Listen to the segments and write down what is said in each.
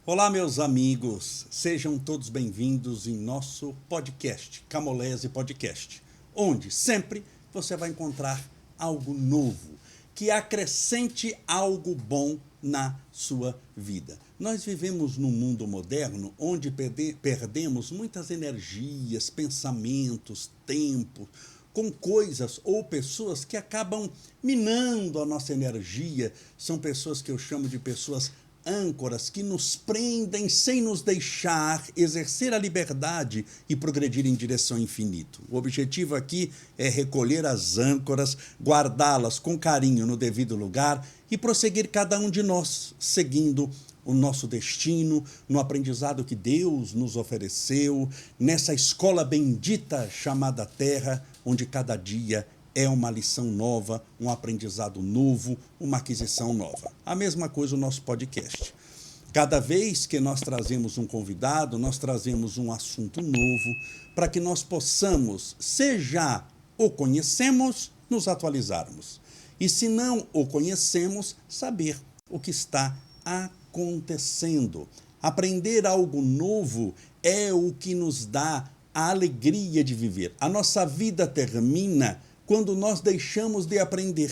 Olá, meus amigos, sejam todos bem-vindos em nosso podcast, Camolese Podcast, onde sempre você vai encontrar algo novo, que acrescente algo bom na sua vida. Nós vivemos num mundo moderno onde perdemos muitas energias, pensamentos, tempo, com coisas ou pessoas que acabam minando a nossa energia. São pessoas que eu chamo de pessoas âncoras que nos prendem sem nos deixar exercer a liberdade e progredir em direção ao infinito. O objetivo aqui é recolher as âncoras, guardá-las com carinho no devido lugar e prosseguir cada um de nós, seguindo o nosso destino, no aprendizado que Deus nos ofereceu, nessa escola bendita chamada Terra, onde cada dia é uma lição nova, um aprendizado novo, uma aquisição nova. A mesma coisa o nosso podcast. Cada vez que nós trazemos um convidado, nós trazemos um assunto novo para que nós possamos, se já o conhecemos, nos atualizarmos. E se não o conhecemos, saber o que está acontecendo. Aprender algo novo é o que nos dá a alegria de viver. A nossa vida termina quando nós deixamos de aprender.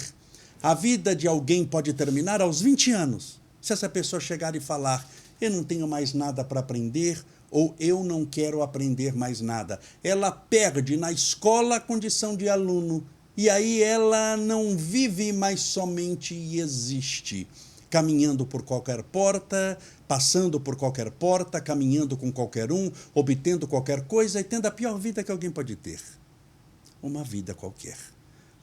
A vida de alguém pode terminar aos 20 anos. Se essa pessoa chegar e falar, eu não tenho mais nada para aprender, ou eu não quero aprender mais nada. Ela perde na escola a condição de aluno. E aí ela não vive mais somente e existe. Caminhando por qualquer porta, passando por qualquer porta, caminhando com qualquer um, obtendo qualquer coisa e tendo a pior vida que alguém pode ter. Uma vida qualquer.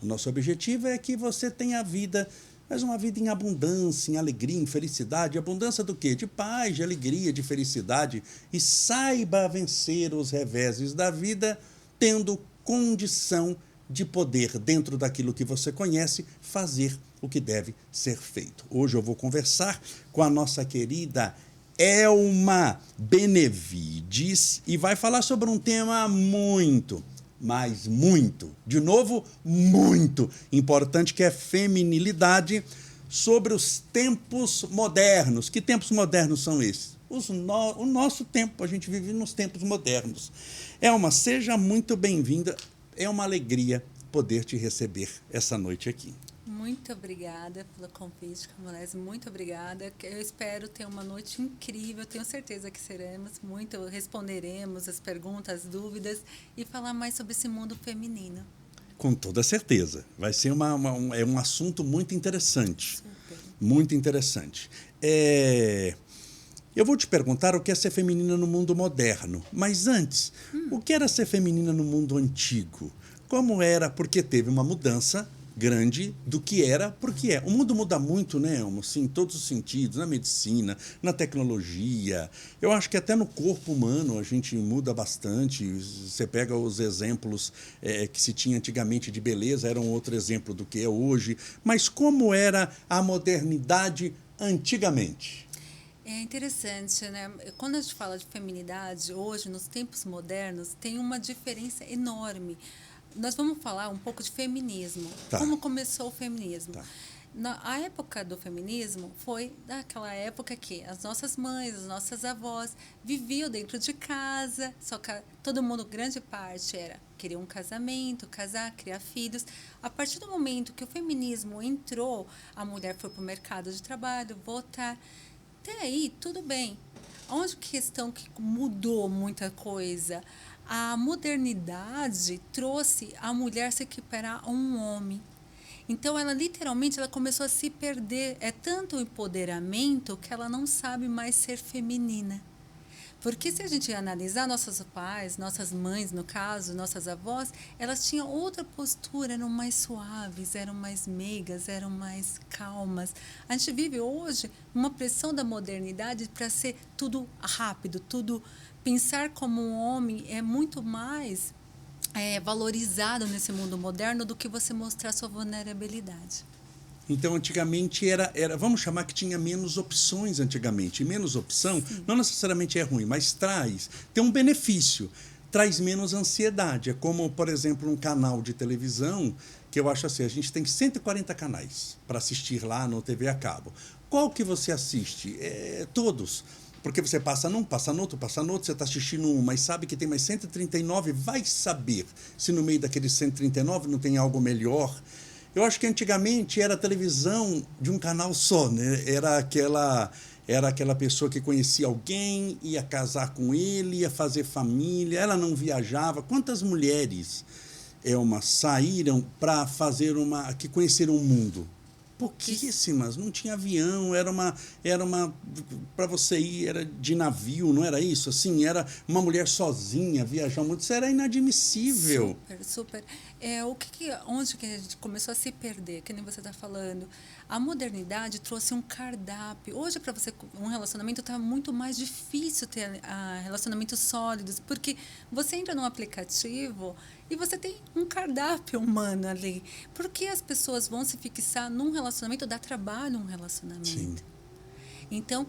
O nosso objetivo é que você tenha a vida, mas uma vida em abundância, em alegria, em felicidade. Abundância do quê? De paz, de alegria, de felicidade. E saiba vencer os reveses da vida, tendo condição de poder, dentro daquilo que você conhece, fazer o que deve ser feito. Hoje eu vou conversar com a nossa querida Elma Benevides e vai falar sobre um tema muito, mas muito, de novo, muito importante, que é feminilidade, sobre os tempos modernos. Que tempos modernos são esses? O nosso tempo, a gente vive nos tempos modernos. Elma, seja muito bem-vinda. É uma alegria poder te receber essa noite aqui. Muito obrigada pelo convite, Camolese. Muito obrigada. Eu espero ter uma noite incrível. Tenho certeza que seremos. Muito responderemos as perguntas, as dúvidas e falar mais sobre esse mundo feminino. Com toda certeza. Vai ser um assunto muito interessante. Super. Muito interessante. Eu vou te perguntar o que é ser feminina no mundo moderno. Mas antes, o que era ser feminina no mundo antigo? Como era? Porque teve uma mudança grande do que era para o que é. O mundo muda muito, né, Elmo? Sim, em todos os sentidos, na medicina, na tecnologia. Eu acho que até no corpo humano a gente muda bastante. Você pega os exemplos que se tinha antigamente de beleza, era um outro exemplo do que é hoje. Mas como era a modernidade antigamente? É interessante, né? Quando a gente fala de feminidade, hoje, nos tempos modernos, tem uma diferença enorme. Nós vamos falar um pouco de feminismo. Tá. Como começou o feminismo? Tá. A época do feminismo foi daquela época que as nossas mães, as nossas avós viviam dentro de casa, só que todo mundo, grande parte, queria um casamento, casar, criar filhos. A partir do momento que o feminismo entrou, a mulher foi para o mercado de trabalho, votar. Até aí, tudo bem. A única questão que mudou muita coisa, a modernidade trouxe a mulher se equiparar a um homem. Então, ela literalmente começou a se perder. É tanto o empoderamento que ela não sabe mais ser feminina. Porque se a gente analisar nossos pais, nossas mães, no caso, nossas avós, elas tinham outra postura, eram mais suaves, eram mais meigas, eram mais calmas. A gente vive hoje uma pressão da modernidade para ser tudo rápido, tudo. Pensar como um homem é muito mais valorizado nesse mundo moderno do que você mostrar sua vulnerabilidade. Então, antigamente vamos chamar que tinha menos opções antigamente. E menos opção, Sim. não necessariamente é ruim, mas tem um benefício, traz menos ansiedade. É como, por exemplo, um canal de televisão, que eu acho assim, a gente tem 140 canais para assistir lá no TV a cabo. Qual que você assiste? Todos. Porque você passa num, passa no outro, você está assistindo um, mas sabe que tem mais 139, vai saber se no meio daqueles 139 não tem algo melhor. Eu acho que antigamente era a televisão de um canal só, né? Era aquela pessoa que conhecia alguém, ia casar com ele, ia fazer família, ela não viajava. Quantas mulheres saíram para fazer que conheceram o mundo? Pouquíssimas, não tinha avião, era uma para você ir, era de navio, não era isso? Assim, era uma mulher sozinha viajar muito, isso era inadmissível. Super, super. Onde que a gente começou a se perder, que nem você está falando? A modernidade trouxe um cardápio. Hoje, para você, um relacionamento está muito mais difícil ter relacionamentos sólidos, porque você entra num aplicativo e você tem um cardápio humano ali. Por que as pessoas vão se fixar num relacionamento? Dá trabalho um relacionamento. Sim. Então,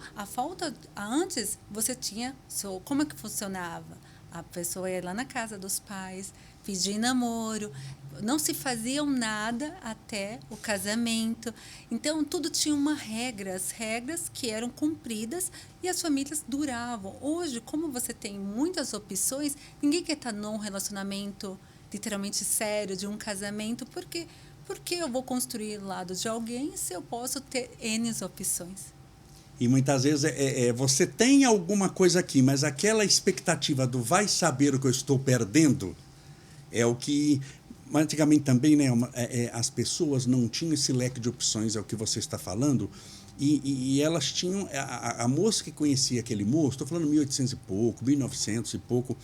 antes, você tinha... Como é que funcionava? A pessoa ia lá na casa dos pais, pedir namoro, não se faziam nada até o casamento. Então, tudo tinha as regras que eram cumpridas e as famílias duravam. Hoje, como você tem muitas opções, ninguém quer estar num relacionamento literalmente sério, de um casamento, porque eu vou construir lado de alguém se eu posso ter N opções? E muitas vezes você tem alguma coisa aqui, mas aquela expectativa do vai saber o que eu estou perdendo é o que... Antigamente também, né, as pessoas não tinham esse leque de opções, é o que você está falando, e elas tinham... A moça que conhecia aquele moço, estou falando 1800 e pouco, 1900 e pouco,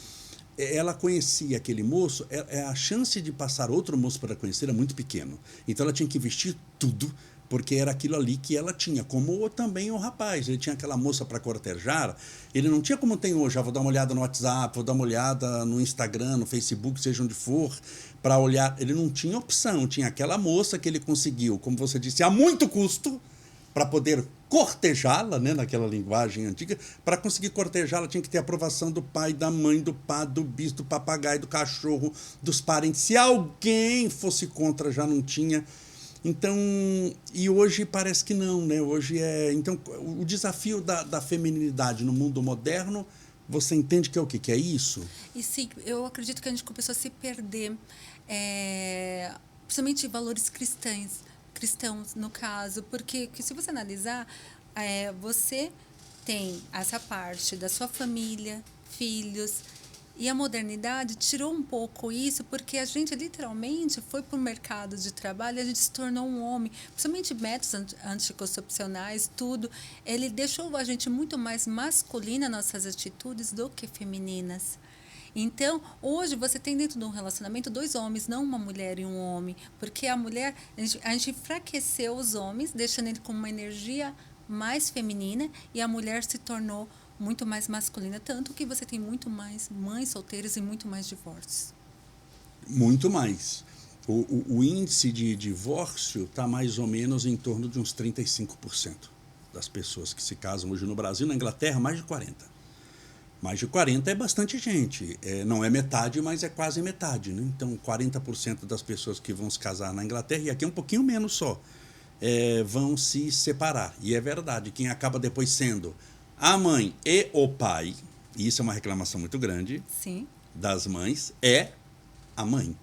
ela conhecia aquele moço, a chance de passar outro moço para conhecer era muito pequeno. Então ela tinha que vestir tudo, porque era aquilo ali que ela tinha, como também o rapaz. Ele tinha aquela moça para cortejar, ele não tinha como tem hoje, vou dar uma olhada no WhatsApp, vou dar uma olhada no Instagram, no Facebook, seja onde for, para olhar. Ele não tinha opção, tinha aquela moça que ele conseguiu, como você disse, a muito custo, para poder cortejá-la, né, naquela linguagem antiga. Para conseguir cortejá-la tinha que ter a aprovação do pai, da mãe, do padre, do bispo, do papagaio, do cachorro, dos parentes. Se alguém fosse contra, já não tinha. Então, e hoje parece que não, né? Hoje então, o desafio da feminilidade no mundo moderno, você entende que é o quê? Que é isso? E sim, eu acredito que a gente começou a se perder, principalmente valores cristãos, no caso, porque se você analisar, você tem essa parte da sua família, filhos, e a modernidade tirou um pouco isso, porque a gente literalmente foi para o mercado de trabalho, a gente se tornou um homem, principalmente métodos anticoncepcionais, tudo, ele deixou a gente muito mais masculina nossas atitudes do que femininas. Então, hoje você tem dentro de um relacionamento 2 homens, não uma mulher e um homem, porque a mulher, a gente enfraqueceu os homens, deixando ele com uma energia mais feminina, e a mulher se tornou muito mais masculina, tanto que você tem muito mais mães solteiras e muito mais divórcios. Muito mais. O índice de divórcio está mais ou menos em torno de uns 35% das pessoas que se casam hoje no Brasil. Na Inglaterra, mais de 40%. Mais de 40 é bastante gente. Não é metade, mas é quase metade, né? Então, 40% das pessoas que vão se casar na Inglaterra, e aqui é um pouquinho menos só, vão se separar. E é verdade, quem acaba depois sendo a mãe e o pai, e isso é uma reclamação muito grande, sim, das mães, é a mãe.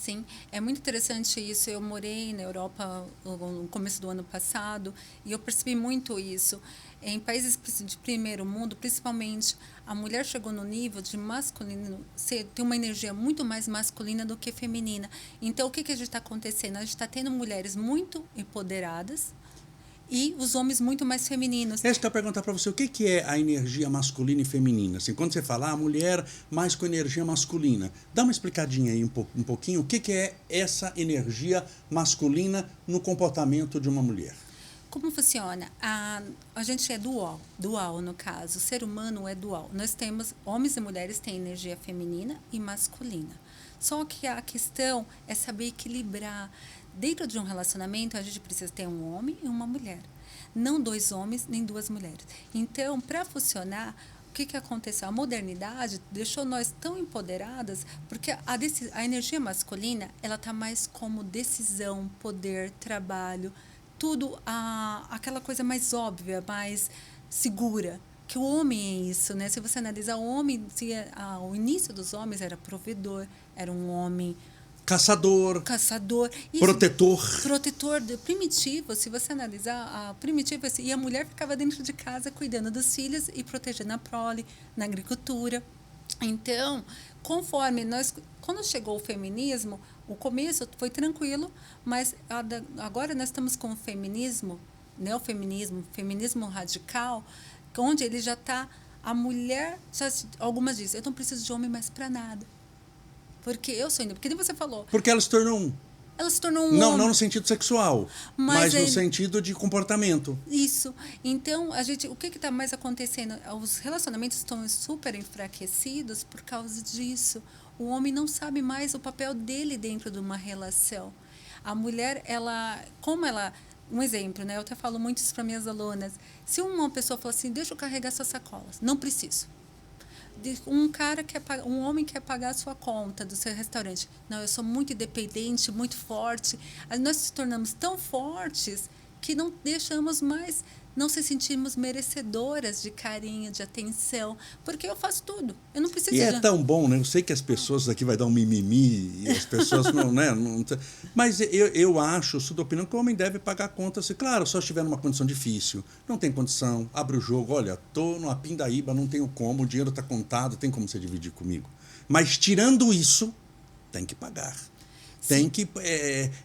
Sim, é muito interessante isso. Eu morei na Europa no começo do ano passado e eu percebi muito isso. Em países de primeiro mundo, principalmente, a mulher chegou no nível de masculino, tem uma energia muito mais masculina do que feminina. Então, o que a gente está acontecendo? A gente está tendo mulheres muito empoderadas e os homens muito mais femininos. Eu quero perguntar para você, o que é a energia masculina e feminina? Assim, quando você fala a mulher mais com energia masculina, dá uma explicadinha aí um pouquinho, o que é essa energia masculina no comportamento de uma mulher? Como funciona? A gente é dual no caso. O ser humano é dual. Nós temos, homens e mulheres têm energia feminina e masculina. Só que a questão é saber equilibrar. Dentro de um relacionamento, a gente precisa ter um homem e uma mulher. Não 2 homens nem 2 mulheres. Então, para funcionar, o que aconteceu? A modernidade deixou nós tão empoderadas, porque a energia masculina, ela está mais como decisão, poder, trabalho, tudo aquela coisa mais óbvia, mais segura. que o homem é isso, né? Se você analisar o homem, o início dos homens era provedor, era um homem Caçador, isso, protetor primitivo. Se você analisar a primitiva, e a mulher ficava dentro de casa cuidando dos filhos e protegendo a prole na agricultura. Então, quando chegou o feminismo, o começo foi tranquilo, mas agora nós estamos com o feminismo, neofeminismo, feminismo radical, onde ele já está, a mulher, algumas dizem, eu não preciso de homem mais para nada. Porque eu sou porque nem você falou. Porque ela se tornou um. Ela se tornou um não, homem. Não no sentido sexual, mas no sentido de comportamento. Isso. Então, o que está mais acontecendo? Os relacionamentos estão super enfraquecidos por causa disso. O homem não sabe mais o papel dele dentro de uma relação. A mulher, um exemplo, né? Eu até falo muito isso para minhas alunas. Se uma pessoa fala assim, deixa eu carregar suas sacolas, não preciso. Um homem quer pagar a sua conta do seu restaurante. Não, eu sou muito independente, muito forte. Nós nos tornamos tão fortes que não deixamos mais, não se sentimos merecedoras de carinho, de atenção, porque eu faço tudo. Eu não preciso. E é tão bom, né? Eu sei que as pessoas aqui vai dar um mimimi e as pessoas não, né? Mas eu acho, sou da opinião que o homem deve pagar a conta, assim, claro, só estiver numa condição difícil, não tem condição, abre o jogo, olha, tô numa pindaíba, não tenho como, o dinheiro está contado, tem como você dividir comigo. Mas tirando isso, tem que pagar. Tem que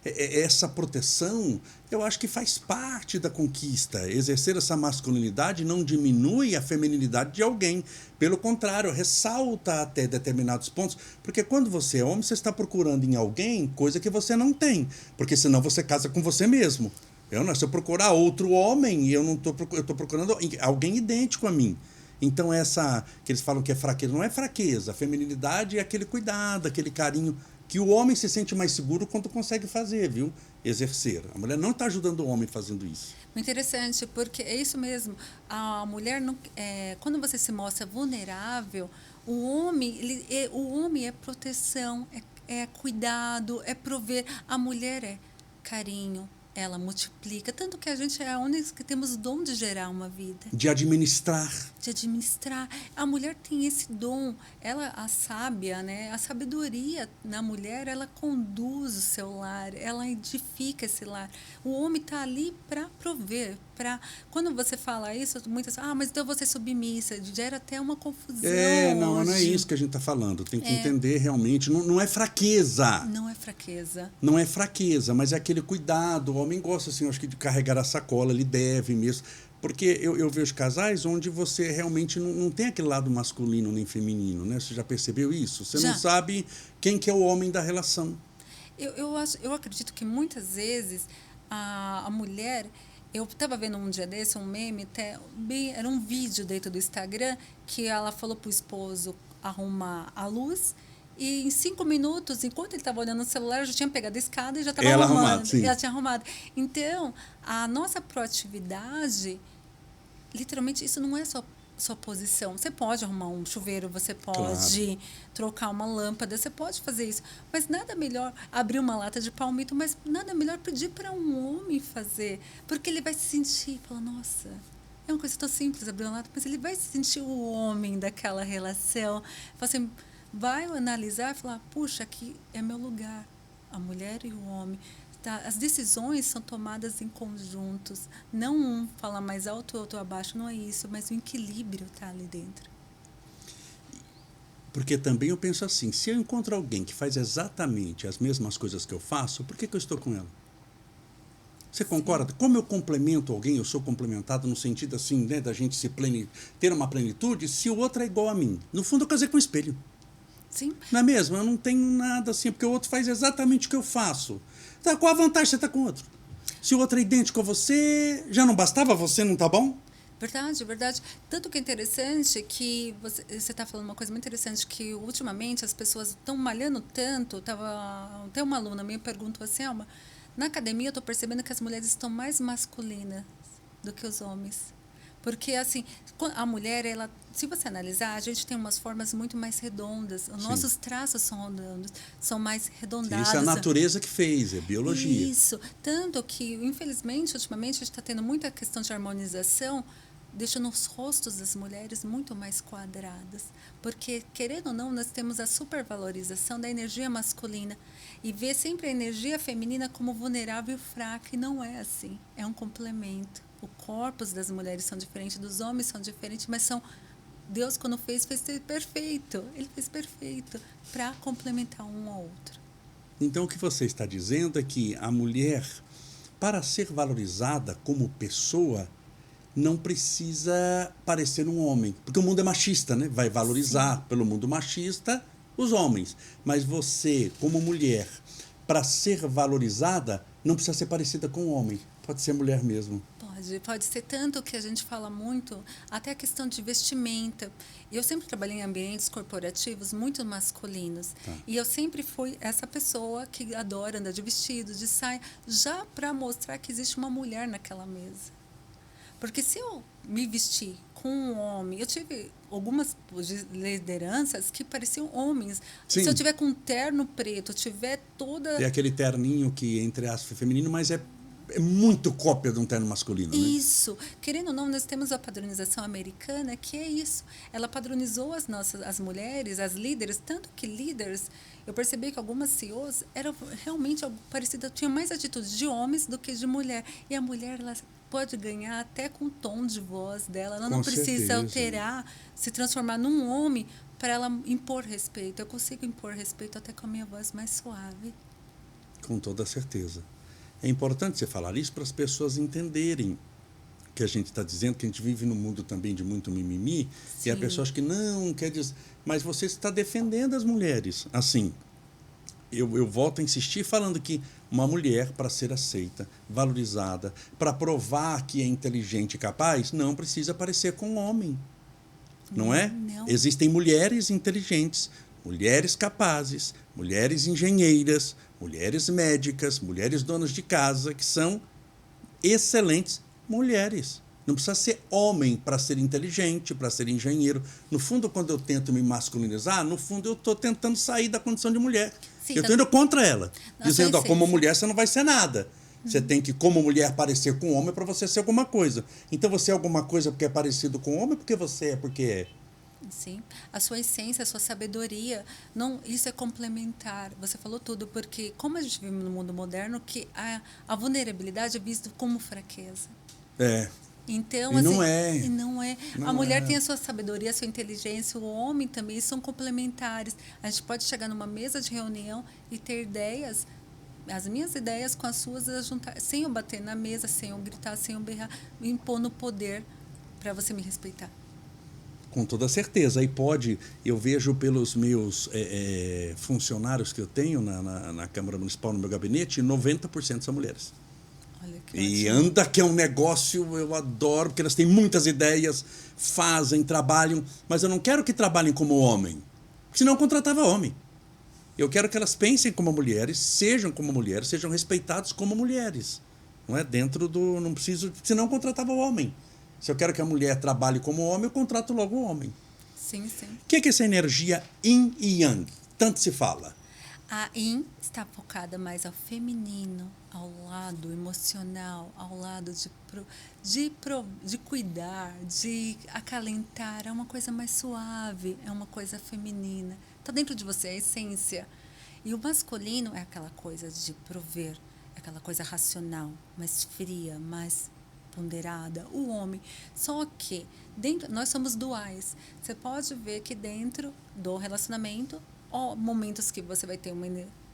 essa proteção, eu acho que faz parte da conquista. Exercer essa masculinidade não diminui a feminilidade de alguém. Pelo contrário, ressalta até determinados pontos. Porque quando você é homem, você está procurando em alguém coisa que você não tem. Porque senão você casa com você mesmo. Se eu procurar outro homem, eu estou procurando alguém idêntico a mim. Então essa que eles falam que é fraqueza, não é fraqueza. A feminilidade é aquele cuidado, aquele carinho que o homem se sente mais seguro quando consegue fazer, viu? Exercer. A mulher não está ajudando o homem fazendo isso. Interessante, porque é isso mesmo. A mulher, não, quando você se mostra vulnerável, o homem é proteção, é cuidado, é prover. A mulher é carinho, ela multiplica. Tanto que a gente é a única que temos o dom de gerar uma vida. De administrar. A mulher tem esse dom. Ela, a sábia, né? A sabedoria na mulher, ela conduz o seu lar, ela edifica esse lar. O homem está ali para prover. Quando você fala isso, muitas mas então você é submissa, gera até uma confusão. Não é isso que a gente está falando. Tem que entender realmente. Não é fraqueza. Não é fraqueza. Não é fraqueza, mas é aquele cuidado. O homem gosta, assim, acho que de carregar a sacola, ele deve mesmo. Porque eu vejo casais onde você realmente não tem aquele lado masculino nem feminino, né? Você já percebeu isso? Você não sabe quem que é o homem da relação. Eu acredito que muitas vezes a mulher... Eu estava vendo um dia desse, um meme, era um vídeo dentro do Instagram, que ela falou para o esposo arrumar a luz, e em 5 minutos, enquanto ele estava olhando no celular, já tinha pegado a escada e já estava arrumando. Ela tinha arrumado. Então, a nossa proatividade, literalmente, isso não é só sua posição. Você pode arrumar um chuveiro, você pode trocar uma lâmpada, você pode fazer isso. Mas nada melhor abrir uma lata de palmito, mas nada melhor pedir para um homem fazer. Porque ele vai se sentir, fala, nossa, é uma coisa tão simples abrir uma lata, mas ele vai se sentir o homem daquela relação. Assim, vai analisar e falar, puxa, aqui é meu lugar. A mulher e o homem. As decisões são tomadas em conjuntos. Não um fala mais alto, outro abaixo, não é isso, mas o equilíbrio está ali dentro. Porque também eu penso assim, se eu encontro alguém que faz exatamente as mesmas coisas que eu faço, por que eu estou com ela? Você concorda? Como eu complemento alguém, eu sou complementado no sentido assim, né, da gente ter uma plenitude, se o outro é igual a mim. No fundo, eu casei com um espelho. Sim. Não é mesmo? Eu não tenho nada assim, porque o outro faz exatamente o que eu faço. Tá, qual a vantagem de você estar com o outro? Se o outro é idêntico a você, já não bastava você, não tá bom? Verdade, verdade. Tanto que é interessante que você está falando uma coisa muito interessante, que ultimamente as pessoas estão malhando tanto. Até uma aluna minha perguntou assim, Alma, na academia eu estou percebendo que as mulheres estão mais masculinas do que os homens. Porque, assim, a mulher, se você analisar, a gente tem umas formas muito mais redondas. Os nossos traços são redondos, são mais redondados. Isso é a natureza que fez, é biologia. Isso. Tanto que, infelizmente, ultimamente, a gente está tendo muita questão de harmonização deixa nos rostos das mulheres muito mais quadradas. Porque, querendo ou não, nós temos a supervalorização da energia masculina e vê sempre a energia feminina como vulnerável e fraca, e não é assim. É um complemento. O corpos das mulheres são diferentes, dos homens são diferentes, mas são... Deus, quando fez perfeito. Ele fez perfeito para complementar um ao outro. Então, o que você está dizendo é que a mulher, para ser valorizada como pessoa, não precisa parecer um homem. Porque o mundo é machista, né? Vai valorizar, sim, pelo mundo machista os homens. Mas você, como mulher, para ser valorizada, não precisa ser parecida com um homem. Pode ser mulher mesmo. Pode ser tanto que a gente fala muito, até a questão de vestimenta. Eu sempre trabalhei em ambientes corporativos muito masculinos. Tá. E eu sempre fui essa pessoa que adora andar de vestido, de saia, já para mostrar que existe uma mulher naquela mesa. Porque se eu me vestir com um homem, eu tive algumas lideranças que pareciam homens. Sim. Se eu tiver com um terno preto, tiver toda... Tem aquele terninho que, entre aspas, é feminino, mas é muito cópia de um terno masculino, né? Isso. Querendo ou não, nós temos a padronização americana, que é isso. Ela padronizou as mulheres, as líderes, tanto que líderes, eu percebi que algumas CEOs eram realmente parecidas, tinham mais atitudes de homens do que de mulher. E a mulher, ela pode ganhar até com o tom de voz dela. Ela não precisa alterar, se transformar num homem para ela impor respeito. Eu consigo impor respeito até com a minha voz mais suave. Com toda certeza. É importante você falar isso para as pessoas entenderem que a gente está dizendo, que a gente vive num mundo também de muito mimimi, sim, e a pessoa acha que não, quer dizer... Mas você está defendendo as mulheres. Assim, eu volto a insistir falando que uma mulher, para ser aceita, valorizada, para provar que é inteligente e capaz, não precisa parecer com um homem. Não é? Não. Existem mulheres inteligentes, mulheres capazes, mulheres engenheiras, mulheres médicas, mulheres donas de casa, que são excelentes mulheres. Não precisa ser homem para ser inteligente, para ser engenheiro. No fundo, quando eu tento me masculinizar, no fundo eu estou tentando sair da condição de mulher. Sim, eu estou indo contra ela, dizendo, ó, como mulher você não vai ser nada. Você tem que, como mulher, parecer com homem para você ser alguma coisa. Então você é alguma coisa porque é parecido com homem, porque você é porque é. Sim, a sua essência, a sua sabedoria, não, isso é complementar. Você falou tudo, porque como a gente vive no mundo moderno, que a vulnerabilidade é vista como fraqueza. É. Então, e assim, não é. E não é. Não a mulher tem a sua sabedoria, a sua inteligência, o homem também, são complementares. A gente pode chegar numa mesa de reunião e ter ideias, as minhas ideias com as suas, juntar, sem eu bater na mesa, sem eu gritar, sem eu berrar, me impor no poder para você me respeitar. Com toda certeza. Aí pode, eu vejo pelos meus funcionários que eu tenho na Câmara Municipal, no meu gabinete, 90% são mulheres. Olha que e ótimo. Anda que é um negócio, eu adoro, porque elas têm muitas ideias, fazem, trabalham, mas eu não quero que trabalhem como homem, senão eu contratava homem. Eu quero que elas pensem como mulheres, sejam respeitadas como mulheres. Não é dentro do... Não preciso... Senão eu contratava o homem. Se eu quero que a mulher trabalhe como homem, eu contrato logo o homem. Sim, sim. O que é essa energia yin e yang? Tanto se fala. A yin está focada mais ao feminino, ao lado emocional, ao lado de cuidar, de acalentar. É uma coisa mais suave, é uma coisa feminina. Está dentro de você, a essência. E o masculino é aquela coisa de prover, é aquela coisa racional, mais fria, mais ponderada, o homem. Só que nós somos duais. Você pode ver que dentro do relacionamento, momentos que você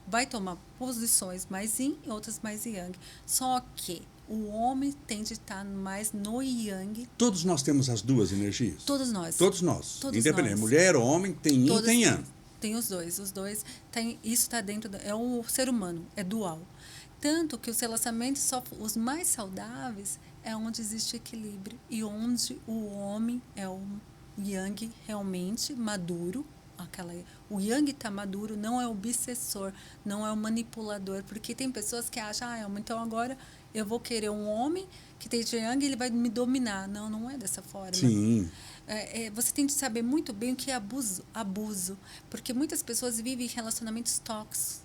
vai tomar posições mais yin e outras mais yang. Só que o homem tende a estar mais no yang. Todos nós temos as duas energias? Todos nós. Todos nós. Independente. Mulher ou homem, tem yin e tem yang. Tem os dois. Isso está dentro, é o ser humano, é dual. Tanto que os relacionamentos, os mais saudáveis, é onde existe equilíbrio e onde o homem é o yang realmente maduro. O yang está maduro, não é o obsessor, não é o manipulador, porque tem pessoas que acham, então agora eu vou querer um homem que tem yang e ele vai me dominar. Não, não é dessa forma. Sim. Você tem que saber muito bem o que é abuso, porque muitas pessoas vivem relacionamentos tóxicos.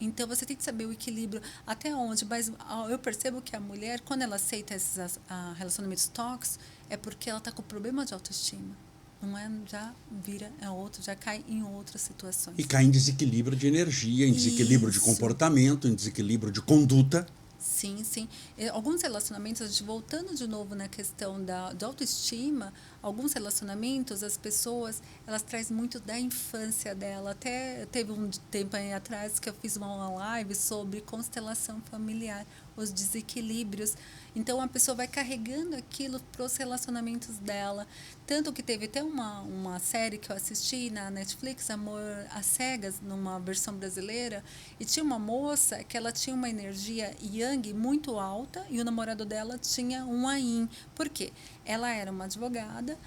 Então, você tem que saber o equilíbrio até onde. Mas eu percebo que a mulher, quando ela aceita esses relacionamentos tóxicos, é porque ela está com problema de autoestima. Não é, já vira, é outro, já cai em outras situações. E cai em desequilíbrio de energia, em desequilíbrio de comportamento, em desequilíbrio de conduta. Sim, sim. Alguns relacionamentos, a gente voltando de novo na questão da autoestima, alguns relacionamentos, as pessoas, elas trazem muito da infância dela. Até teve um tempo aí atrás que eu fiz uma live sobre constelação familiar, os desequilíbrios. Então, a pessoa vai carregando aquilo para os relacionamentos dela. Tanto que teve até uma série que eu assisti na Netflix, Amor às Cegas, numa versão brasileira, e tinha uma moça que ela tinha uma energia yang muito alta e o namorado dela tinha um yin. Por quê? Ela era uma advogada,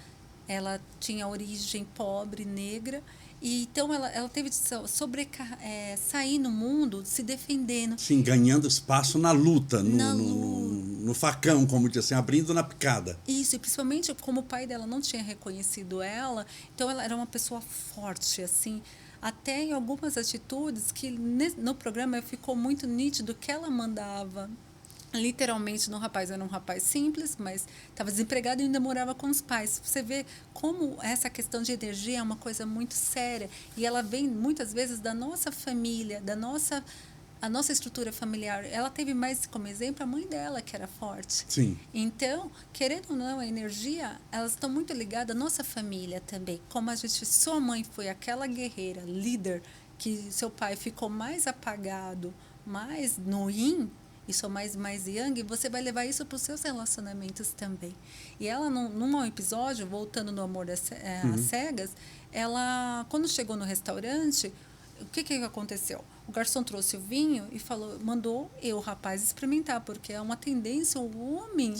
ela tinha origem pobre, negra, e então ela teve de sair no mundo se defendendo. Sim, ganhando espaço na luta, Na no facão, como diz assim, abrindo na picada. Isso, e principalmente como o pai dela não tinha reconhecido ela, então ela era uma pessoa forte, assim, até em algumas atitudes que no programa ficou muito nítido que ela mandava literalmente no rapaz. Era um rapaz simples, mas estava desempregado e ainda morava com os pais. Você vê como essa questão de energia é uma coisa muito séria e ela vem muitas vezes da nossa família, a nossa estrutura familiar. Ela teve mais como exemplo a mãe dela, que era forte. Sim. Então, querendo ou não, a energia, elas estão muito ligadas à nossa família também. Como a gente, sua mãe foi aquela guerreira, líder, que seu pai ficou mais apagado, mais no yin, e sou mais yang, você vai levar isso para os seus relacionamentos também. E ela, num episódio, voltando no Amor às Cegas, ela, quando chegou no restaurante, o que aconteceu? O garçom trouxe o vinho e mandou o rapaz experimentar, porque é uma tendência o homem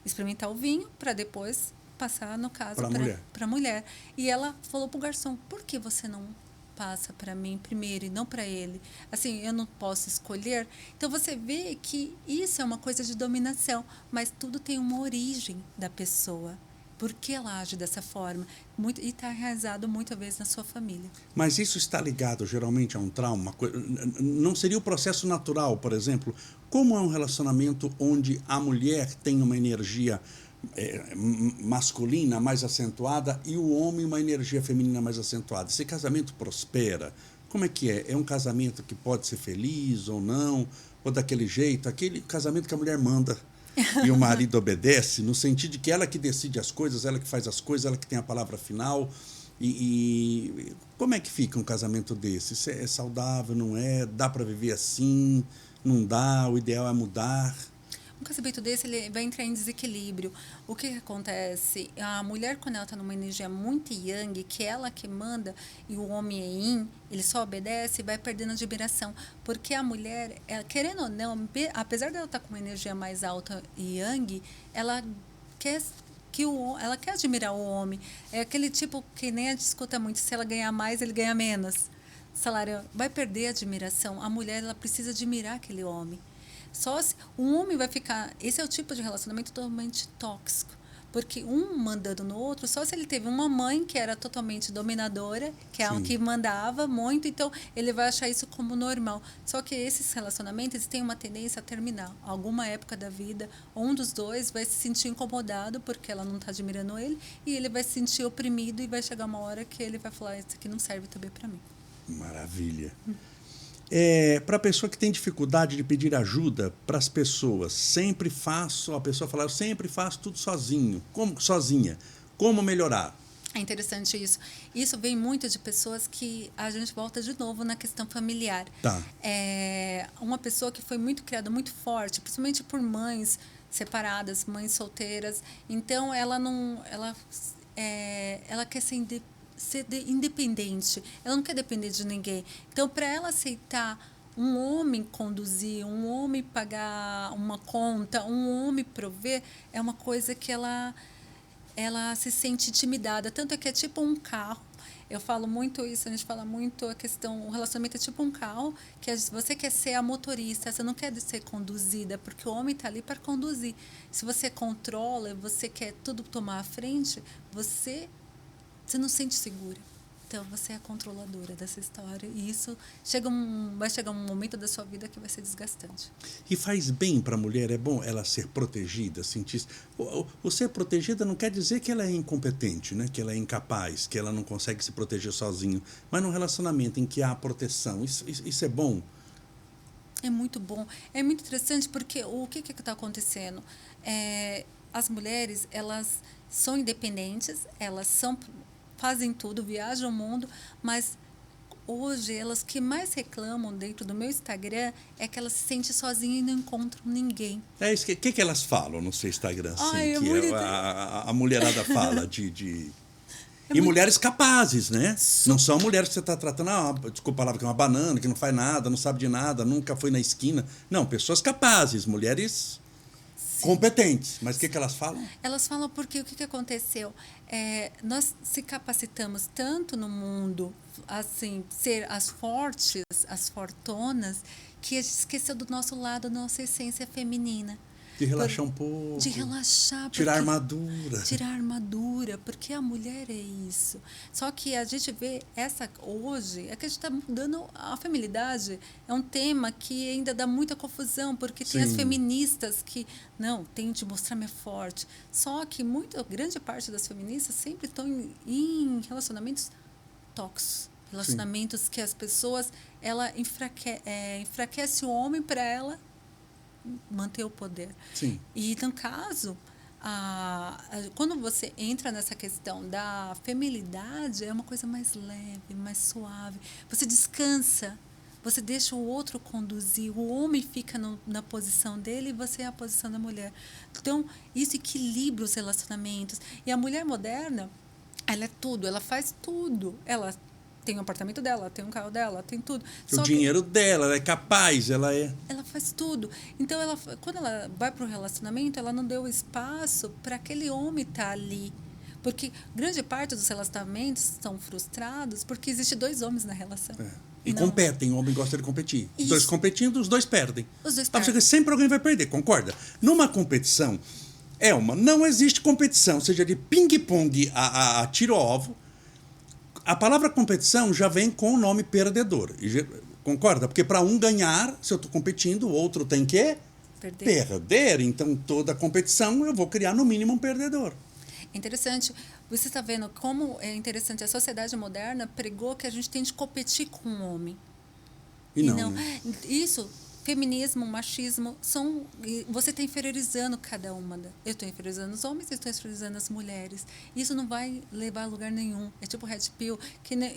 experimentar o vinho para depois passar, no caso, para a mulher. E ela falou para o garçom, por que você não passa para mim primeiro e não para ele? Assim, eu não posso escolher. Então, você vê que isso é uma coisa de dominação, mas tudo tem uma origem da pessoa. Por que ela age dessa forma? E está enraizado muitas vezes na sua família. Mas isso está ligado geralmente a um trauma? Não seria o processo natural, por exemplo? Como é um relacionamento onde a mulher tem uma energia masculina mais acentuada e o homem uma energia feminina mais acentuada? Esse casamento prospera? Como é que é? É um casamento que pode ser feliz ou não? Ou daquele jeito? Aquele casamento que a mulher manda e o marido obedece, no sentido de que ela que decide as coisas, ela que faz as coisas, ela que tem a palavra final. E como é que fica um casamento desse? Isso é saudável, não é? Dá para viver assim? Não dá? O ideal é mudar? Um casamento desse, ele vai entrar em desequilíbrio. O que acontece? A mulher, quando ela está numa energia muito yang, que é ela que manda, e o homem é yin, ele só obedece e vai perdendo admiração. Porque a mulher, querendo ou não, apesar dela estar com uma energia mais alta yang, ela quer ela quer admirar o homem. É aquele tipo que nem a gente escuta muito, se ela ganhar mais, ele ganha menos. Salário vai perder a admiração. A mulher, ela precisa admirar aquele homem. Só se um homem vai ficar... Esse é o tipo de relacionamento totalmente tóxico. Porque um mandando no outro, só se ele teve uma mãe que era totalmente dominadora, que é que mandava muito, então ele vai achar isso como normal. Só que esses relacionamentos, eles têm uma tendência a terminar. Alguma época da vida, um dos dois vai se sentir incomodado porque ela não está admirando ele, e ele vai se sentir oprimido e vai chegar uma hora que ele vai falar, isso aqui não serve também para mim. Maravilha. Para a pessoa que tem dificuldade de pedir ajuda para as pessoas, a pessoa fala, eu sempre faço tudo sozinha. Como melhorar? É interessante isso. Isso vem muito de pessoas que a gente volta de novo na questão familiar. Tá. Uma pessoa que foi muito criada, muito forte, principalmente por mães separadas, mães solteiras. Então, ela quer ser independente, ela não quer depender de ninguém. Então, para ela aceitar um homem conduzir, um homem pagar uma conta, um homem prover, é uma coisa que ela se sente intimidada. Tanto é que é tipo um carro. Eu falo muito isso, a gente fala muito a questão, o relacionamento é tipo um carro, que você quer ser a motorista, você não quer ser conduzida, porque o homem está ali para conduzir. Se você controla, você quer tudo tomar à frente, você não se sente segura. Então você é a controladora dessa história e isso vai chegar um momento da sua vida que vai ser desgastante. E faz bem para a mulher, é bom ela ser protegida, sentir. O ser protegida não quer dizer que ela é incompetente, né? Que ela é incapaz, que ela não consegue se proteger sozinho. Mas num relacionamento em que há proteção, isso é bom. É muito bom. É muito interessante porque o que está acontecendo? As mulheres, elas são independentes, fazem tudo, viajam o mundo, mas hoje elas que mais reclamam dentro do meu Instagram é que elas se sentem sozinhas e não encontram ninguém. É isso que elas falam no seu Instagram, assim, Ai, que a mulherada fala e mulheres capazes, né? Não são mulheres que você está tratando, desculpa a palavra, que é uma banana, que não faz nada, não sabe de nada, nunca foi na esquina. Não, pessoas capazes, mulheres competentes. Mas o que elas falam? Elas falam porque o que aconteceu? Nós se capacitamos tanto no mundo, assim, ser as fortes, as fortonas, que a gente esqueceu do nosso lado, da nossa essência feminina. De relaxar um pouco. De relaxar. Tirar a armadura. Tirar a armadura, porque a mulher é isso. Só que a gente vê hoje, é que a gente está mudando a feminilidade. É um tema que ainda dá muita confusão, porque tem as feministas que, não, tem de mostrar-me forte. Só que grande parte das feministas sempre estão em relacionamentos tóxicos. Relacionamentos que as pessoas, ela enfraquece o homem para ela manter o poder. Sim. E, no caso, quando você entra nessa questão da feminilidade, é uma coisa mais leve, mais suave. Você descansa, você deixa o outro conduzir, o homem fica na posição dele e você é a posição da mulher. Então, isso equilibra os relacionamentos. E a mulher moderna, ela é tudo, ela faz tudo. Ela tem o apartamento dela, tem um carro dela, tem tudo. O dinheiro dela, ela é capaz, ela faz tudo. Então, quando ela vai para o relacionamento, ela não deu espaço para aquele homem estar ali. Porque grande parte dos relacionamentos são frustrados porque existe 2 homens na relação. E competem, o homem gosta de competir. Os dois competindo, os dois perdem. Os dois perdem. Porque sempre alguém vai perder, concorda? Numa competição, não existe competição, seja de ping-pong a tiro-ovo. A palavra competição já vem com o nome perdedor. Concorda? Porque para um ganhar, se eu estou competindo, o outro tem que perder. Então, toda competição eu vou criar no mínimo um perdedor. Interessante. Você está vendo como é interessante. A sociedade moderna pregou que a gente tem de competir com o homem. E não. Isso, feminismo, machismo, você está inferiorizando cada uma. Eu estou inferiorizando os homens, eu estou inferiorizando as mulheres. Isso não vai levar a lugar nenhum. É tipo Red Pill.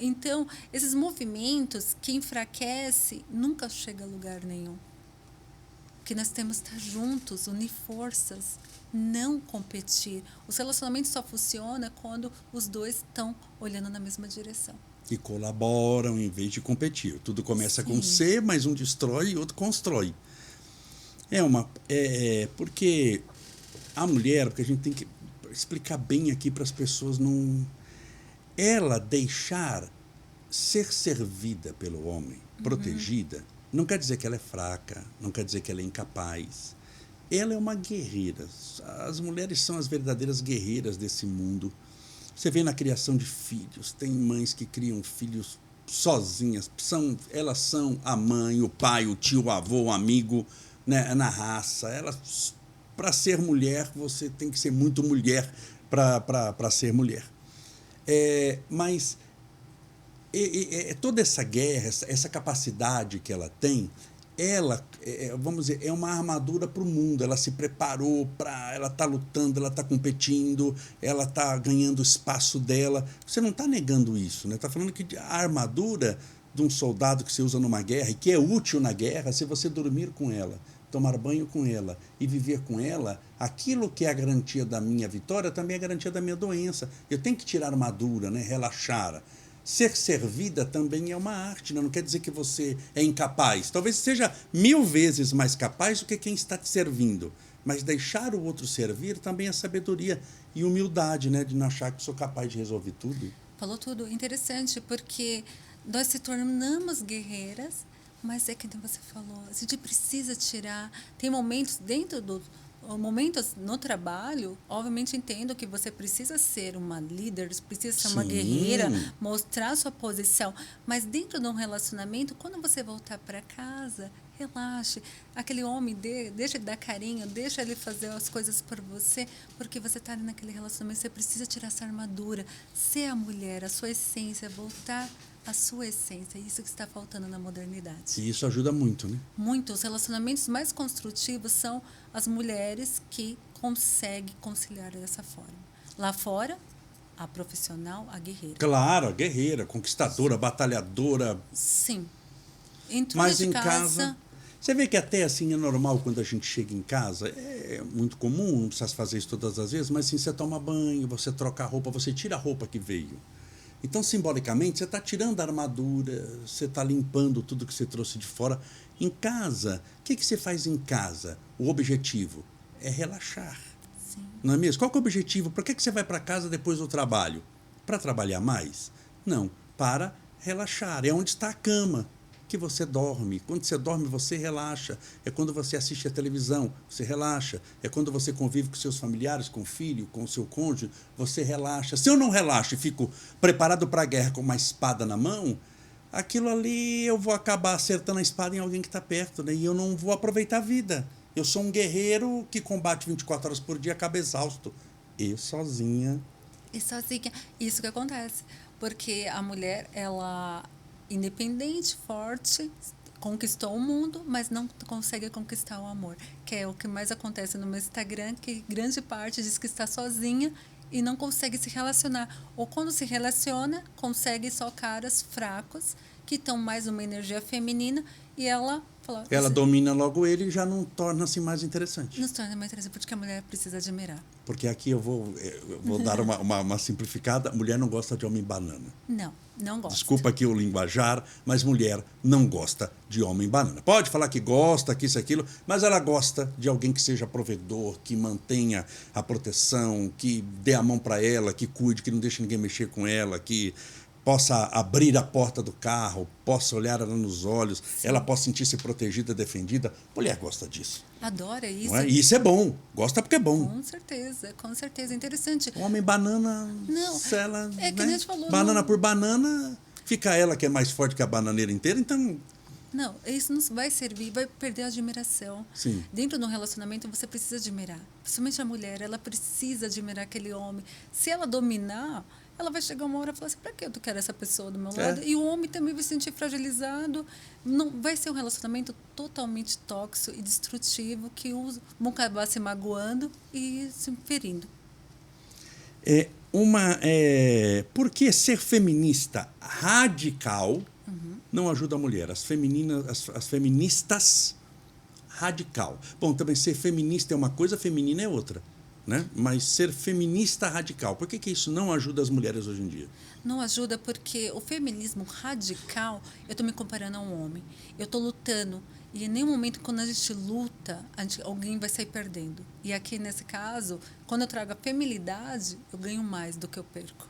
Então, esses movimentos que enfraquecem nunca chegam a lugar nenhum. Porque nós temos que estar juntos, unir forças, não competir. Os relacionamentos só funcionam quando os dois estão olhando na mesma direção. E colaboram em vez de competir. Tudo começa com C, mas um destrói e outro constrói. Porque a mulher, porque a gente tem que explicar bem aqui para as pessoas não... Ela deixar ser servida pelo homem, protegida, não quer dizer que ela é fraca, não quer dizer que ela é incapaz. Ela é uma guerreira. As mulheres são as verdadeiras guerreiras desse mundo. Você vê na criação de filhos, tem mães que criam filhos sozinhas, elas são a mãe, o pai, o tio, o avô, o amigo, né, na raça. Para ser mulher, você tem que ser muito mulher para ser mulher. Mas toda essa guerra, essa capacidade que ela tem, vamos dizer, é uma armadura para o mundo. Ela se preparou, ela está lutando, ela está competindo, ela está ganhando o espaço dela. Você não está negando isso, né? Está falando que a armadura de um soldado que você usa numa guerra e que é útil na guerra, se você dormir com ela, tomar banho com ela e viver com ela, aquilo que é a garantia da minha vitória também é a garantia da minha doença. Eu tenho que tirar a armadura, né? Relaxar. Ser servida também é uma arte, não quer dizer que você é incapaz. Talvez seja 1000 vezes mais capaz do que quem está te servindo. Mas deixar o outro servir também é sabedoria e humildade, né? De não achar que sou capaz de resolver tudo. Falou tudo. Interessante, porque nós se tornamos guerreiras, mas é que você falou, a gente precisa tirar... Tem momentos dentro momentos no trabalho, obviamente entendo que você precisa ser uma líder, precisa ser uma Sim. guerreira, mostrar sua posição, mas dentro de um relacionamento, quando você voltar para casa, relaxe. Aquele homem, deixa ele dar carinho, deixa ele fazer as coisas por você, porque você está ali naquele relacionamento, você precisa tirar essa armadura, ser a mulher, a sua essência, voltar à sua essência. É isso que está faltando na modernidade. E isso ajuda muito, né? Muito. Os relacionamentos mais construtivos são as mulheres que conseguem conciliar dessa forma. Lá fora, a profissional, a guerreira. Claro, a guerreira, conquistadora, batalhadora. Sim. Entrou Mas de em casa. Você vê que até assim é normal quando a gente chega em casa, é muito comum, não precisa fazer isso todas as vezes, mas assim, você toma banho, você troca a roupa, você tira a roupa que veio. Então, simbolicamente, você está tirando a armadura, você está limpando tudo que você trouxe de fora. Em casa, o que você faz em casa? O objetivo é relaxar. Sim. Não é mesmo? Qual que é o objetivo? Por que você vai para casa depois do trabalho? Para trabalhar mais? Não, para relaxar. É onde está a cama que você dorme. Quando você dorme, você relaxa. É quando você assiste a televisão, você relaxa. É quando você convive com seus familiares, com o filho, com o seu cônjuge, você relaxa. Se eu não relaxo e fico preparado para a guerra com uma espada na mão, aquilo ali eu vou acabar acertando a espada em alguém que está perto, né? E eu não vou aproveitar a vida. Eu sou um guerreiro que combate 24 horas por dia, acaba exausto. Eu sozinha. E sozinha. Isso que acontece. Porque a mulher, ela independente, forte, conquistou o mundo, mas não consegue conquistar o amor. Que é o que mais acontece no meu Instagram, que grande parte diz que está sozinha e não consegue se relacionar. Ou quando se relaciona, consegue só caras fracos, que estão mais numa energia feminina, e ela fala... Ela domina logo ele e já não torna-se mais interessante. Não se torna mais interessante, porque a mulher precisa admirar. Porque aqui eu vou dar uma simplificada. Mulher não gosta de homem banana. Não gosta. Desculpa aqui o linguajar, mas mulher não gosta de homem banana. Pode falar que gosta, que isso, aquilo, mas ela gosta de alguém que seja provedor, que mantenha a proteção, que dê a mão para ela, que cuide, que não deixe ninguém mexer com ela, que possa abrir a porta do carro, possa olhar ela nos olhos, sim, ela possa sentir-se protegida, defendida. Mulher gosta disso. Adora isso. Não é? E isso é bom. Gosta porque é bom. Com certeza. Interessante. O homem banana, não, se ela, é que a gente falou. Banana não... por banana, fica ela que é mais forte que a bananeira inteira, então... Não, isso não vai servir, vai perder a admiração. Sim. Dentro de um relacionamento, você precisa admirar. Principalmente a mulher, ela precisa admirar aquele homem. Se ela dominar, ela vai chegar uma hora e falar assim, para que eu quero essa pessoa do meu lado? E o homem também vai se sentir fragilizado. Não, vai ser um relacionamento totalmente tóxico e destrutivo, que vão acabar se magoando e se ferindo. Por que ser feminista radical não ajuda a mulher? As feministas radical. Bom, também ser feminista é uma coisa, feminina é outra. Né? Mas ser feminista radical, por que isso não ajuda as mulheres hoje em dia? Não ajuda porque o feminismo radical, eu estou me comparando a um homem. Eu estou lutando e em nenhum momento quando a gente luta, alguém vai sair perdendo. E aqui nesse caso, quando eu trago a feminilidade, eu ganho mais do que eu perco.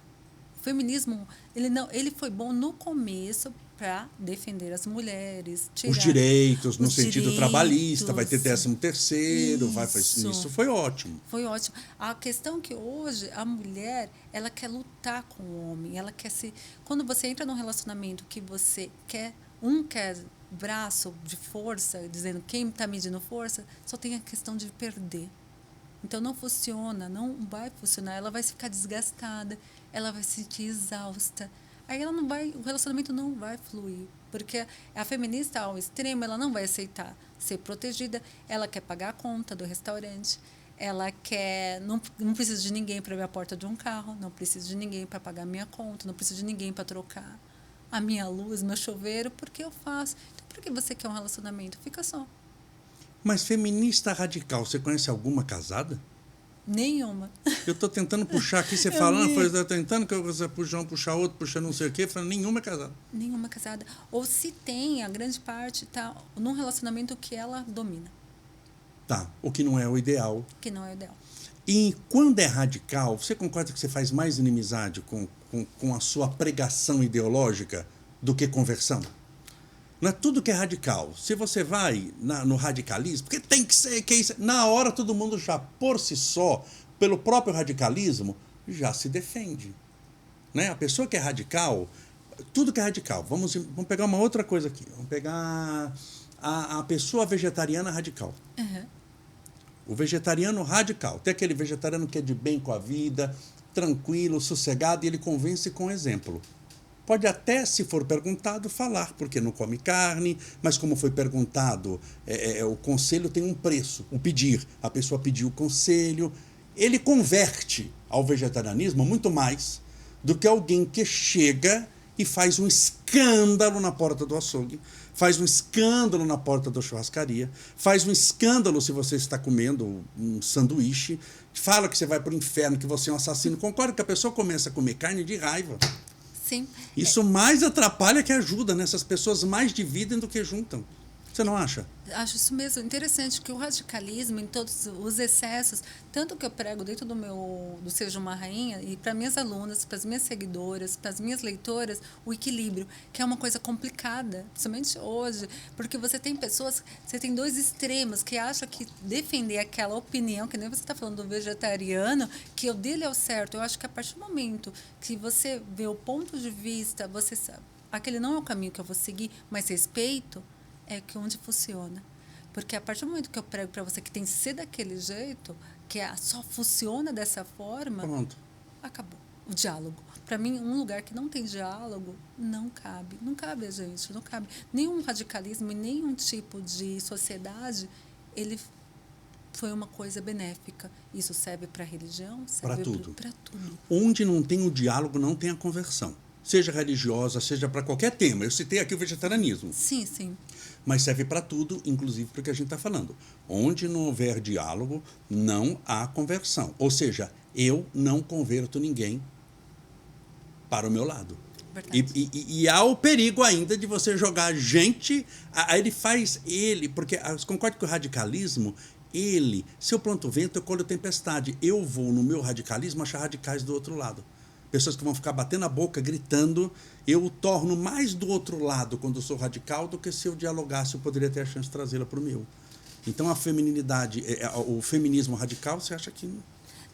O feminismo, ele foi bom no começo para defender as mulheres, tirar os direitos, no sentido direitos, trabalhista, vai ter 13º, isso foi ótimo. Foi ótimo. A questão é que hoje a mulher, ela quer lutar com o homem, ela quer se... Quando você entra num relacionamento que você quer braço de força, dizendo quem está medindo força, só tem a questão de perder. Então não funciona, não vai funcionar, ela vai ficar desgastada, ela vai se sentir exausta. Aí o relacionamento não vai fluir, porque a feminista ao extremo, ela não vai aceitar ser protegida, ela quer pagar a conta do restaurante, ela quer, não precisa de ninguém para abrir a porta de um carro, não precisa de ninguém para pagar a minha conta, não precisa de ninguém para trocar a minha luz, meu chuveiro, porque eu faço. Então, por que você quer um relacionamento? Fica só. Mas feminista radical, você conhece alguma casada? Nenhuma. Eu estou tentando puxar aqui, você falando, eu estou tentando que você puxar outro, puxa não sei o quê, falando, nenhuma casada. Nenhuma casada. Ou se tem, a grande parte está num relacionamento que ela domina. Tá, o que não é o ideal. Que não é o ideal. E quando é radical, você concorda que você faz mais inimizade com a sua pregação ideológica do que conversão? Não é tudo que é radical. Se você vai no radicalismo, porque tem que ser, que isso, na hora todo mundo já, por si só, pelo próprio radicalismo, já se defende. Né? A pessoa que é radical, tudo que é radical. Vamos pegar uma outra coisa aqui. Vamos pegar a pessoa vegetariana radical. Uhum. O vegetariano radical. Tem aquele vegetariano que é de bem com a vida, tranquilo, sossegado, e ele convence com exemplo. Pode até, se for perguntado, falar, porque não come carne, mas como foi perguntado, o conselho tem um preço, o pedir. A pessoa pediu o conselho. Ele converte ao vegetarianismo muito mais do que alguém que chega e faz um escândalo na porta do açougue, faz um escândalo na porta da churrascaria, faz um escândalo se você está comendo um sanduíche, fala que você vai para o inferno, que você é um assassino. Concordo que a pessoa começa a comer carne de raiva. Sim. Isso mais atrapalha que ajuda, né? Essas pessoas mais dividem do que juntam. Você não acha? Acho isso mesmo interessante, que o radicalismo, em todos os excessos, tanto que eu prego dentro do Seja uma Rainha, e para minhas alunas, para as minhas seguidoras, para as minhas leitoras, o equilíbrio, que é uma coisa complicada, principalmente hoje, porque você tem pessoas, você tem dois extremos, que acham que defender aquela opinião, que nem você está falando do vegetariano, que o dele é o certo. Eu acho que a partir do momento que você vê o ponto de vista, você sabe, aquele não é o caminho que eu vou seguir, mas respeito, é que onde funciona. Porque a partir do momento que eu prego para você que tem que ser daquele jeito, que só funciona dessa forma, pronto, acabou o diálogo. Para mim, um lugar que não tem diálogo, não cabe. Não cabe a gente, não cabe. Nenhum radicalismo e nenhum tipo de sociedade, ele foi uma coisa benéfica. Isso serve para a religião, serve para tudo. Onde não tem o diálogo, não tem a conversão. Seja religiosa, seja para qualquer tema. Eu citei aqui o vegetarianismo. Sim, sim. Mas serve para tudo, inclusive para o que a gente está falando. Onde não houver diálogo, não há conversão. Ou seja, eu não converto ninguém para o meu lado. E há o perigo ainda de você jogar gente... Porque concordo que o radicalismo, se eu planto vento, eu colho tempestade. Eu vou, no meu radicalismo, achar radicais do outro lado. Pessoas que vão ficar batendo a boca, gritando. Eu o torno mais do outro lado quando eu sou radical do que se eu dialogasse, eu poderia ter a chance de trazê-la para o meu. Então, a feminilidade, o feminismo radical, você acha que...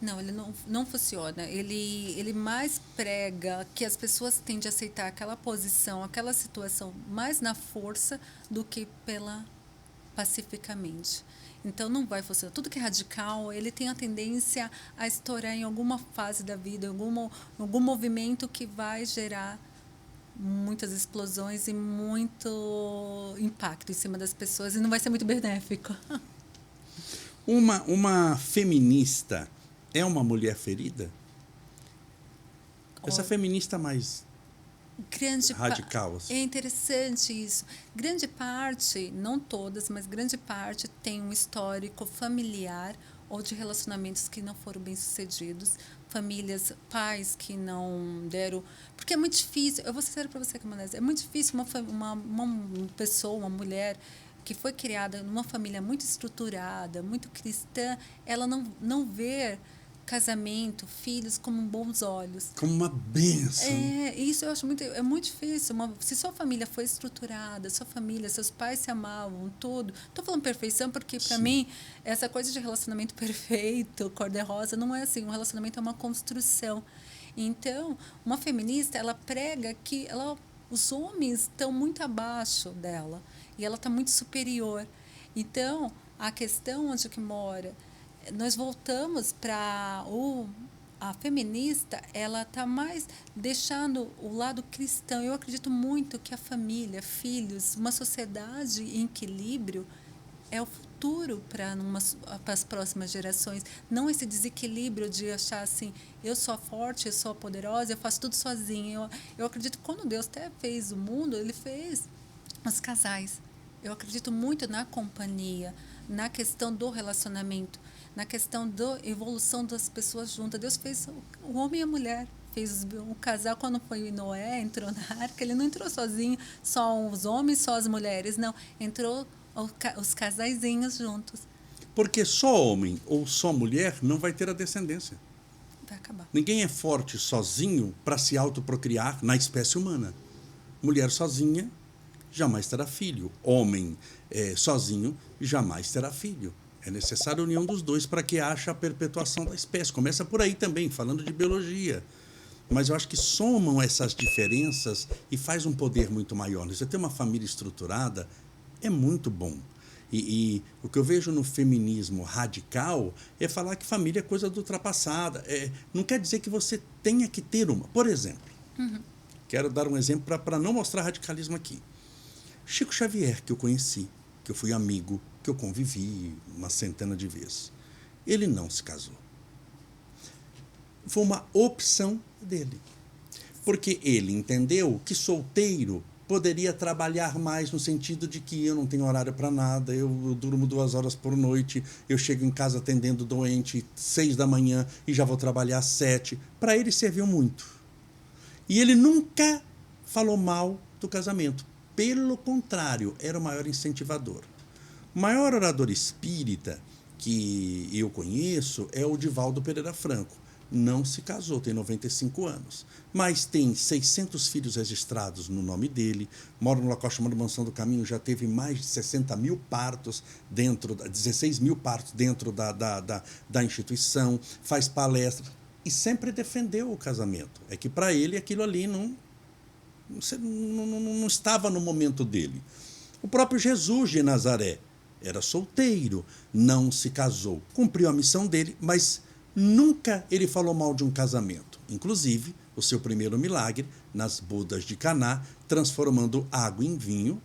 Não, ele não funciona. Ele mais prega que as pessoas tendem a aceitar aquela posição, aquela situação mais na força do que pacificamente. Então, não vai funcionar. Tudo que é radical, ele tem a tendência a estourar em alguma fase da vida, algum movimento que vai gerar muitas explosões e muito impacto em cima das pessoas, e não vai ser muito benéfico. Uma feminista é uma mulher ferida? Essa feminista mais... radical. É interessante isso. Grande parte, não todas, mas grande parte tem um histórico familiar ou de relacionamentos que não foram bem-sucedidos, famílias, pais que não deram... Porque é muito difícil, eu vou ser sincera para você, Camanese, é muito difícil uma pessoa, uma mulher que foi criada numa família muito estruturada, muito cristã, ela não ver casamento, filhos como bons olhos. Como uma bênção. Isso eu acho muito difícil. Se sua família foi estruturada, sua família, seus pais se amavam, tudo. Estou falando perfeição porque, para mim, essa coisa de relacionamento perfeito, cor-de-rosa, não é assim. Um relacionamento é uma construção. Então, uma feminista, ela prega que os homens estão muito abaixo dela e ela está muito superior. Então, a questão onde que mora... Nós voltamos para a feminista, ela está mais deixando o lado cristão. Eu acredito muito que a família, filhos, uma sociedade em equilíbrio é o futuro para as próximas gerações. Não esse desequilíbrio de achar assim, eu sou forte, eu sou poderosa, eu faço tudo sozinha. Eu acredito que quando Deus até fez o mundo, Ele fez os casais. Eu acredito muito na companhia, na questão do relacionamento, na questão da evolução das pessoas juntas. Deus fez o homem e a mulher. Fez o casal, quando foi Noé, entrou na arca, ele não entrou sozinho, só os homens, só as mulheres. Não, entrou os casaizinhos juntos. Porque só homem ou só mulher não vai ter a descendência. Vai acabar. Ninguém é forte sozinho para se autoprocriar na espécie humana. Mulher sozinha jamais terá filho. Homem sozinho jamais terá filho. É necessária a união dos dois para que haja a perpetuação da espécie. Começa por aí também, falando de biologia. Mas eu acho que somam essas diferenças e faz um poder muito maior. Você ter uma família estruturada é muito bom. E o que eu vejo no feminismo radical é falar que família é coisa do ultrapassada. Não quer dizer que você tenha que ter uma. Por exemplo, quero dar um exemplo para não mostrar radicalismo aqui. Chico Xavier, que eu conheci, que eu fui amigo, que eu convivi uma centena de vezes, ele não se casou. Foi uma opção dele. Porque ele entendeu que solteiro poderia trabalhar mais no sentido de que eu não tenho horário para nada, eu durmo 2 horas por noite, eu chego em casa atendendo doente 6 da manhã e já vou trabalhar às 7. Para ele serviu muito. E ele nunca falou mal do casamento. Pelo contrário, era o maior incentivador. O maior orador espírita que eu conheço é o Divaldo Pereira Franco. Não se casou, tem 95 anos, mas tem 600 filhos registrados no nome dele, mora num local chamado Mansão do Caminho, já teve mais de 60 mil partos, 16 mil partos dentro da instituição, faz palestras e sempre defendeu o casamento. É que para ele aquilo ali não estava no momento dele. O próprio Jesus de Nazaré era solteiro, não se casou, cumpriu a missão dele, mas nunca ele falou mal de um casamento. Inclusive, o seu primeiro milagre, nas bodas de Caná, transformando água em vinho,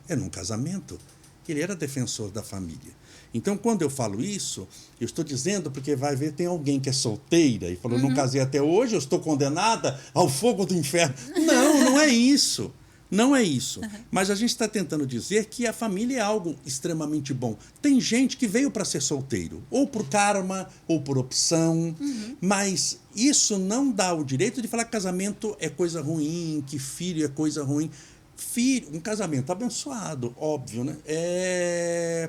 é num casamento. Ele era defensor da família. Então, quando eu falo isso, eu estou dizendo porque vai ver, tem alguém que é solteira e falou, não casei até hoje, eu estou condenada ao fogo do inferno. Não é isso. Não é isso. Mas a gente está tentando dizer que a família é algo extremamente bom. Tem gente que veio para ser solteiro, ou por karma, ou por opção, mas isso não dá o direito de falar que casamento é coisa ruim, que filho é coisa ruim. Filho, um casamento abençoado, óbvio, né?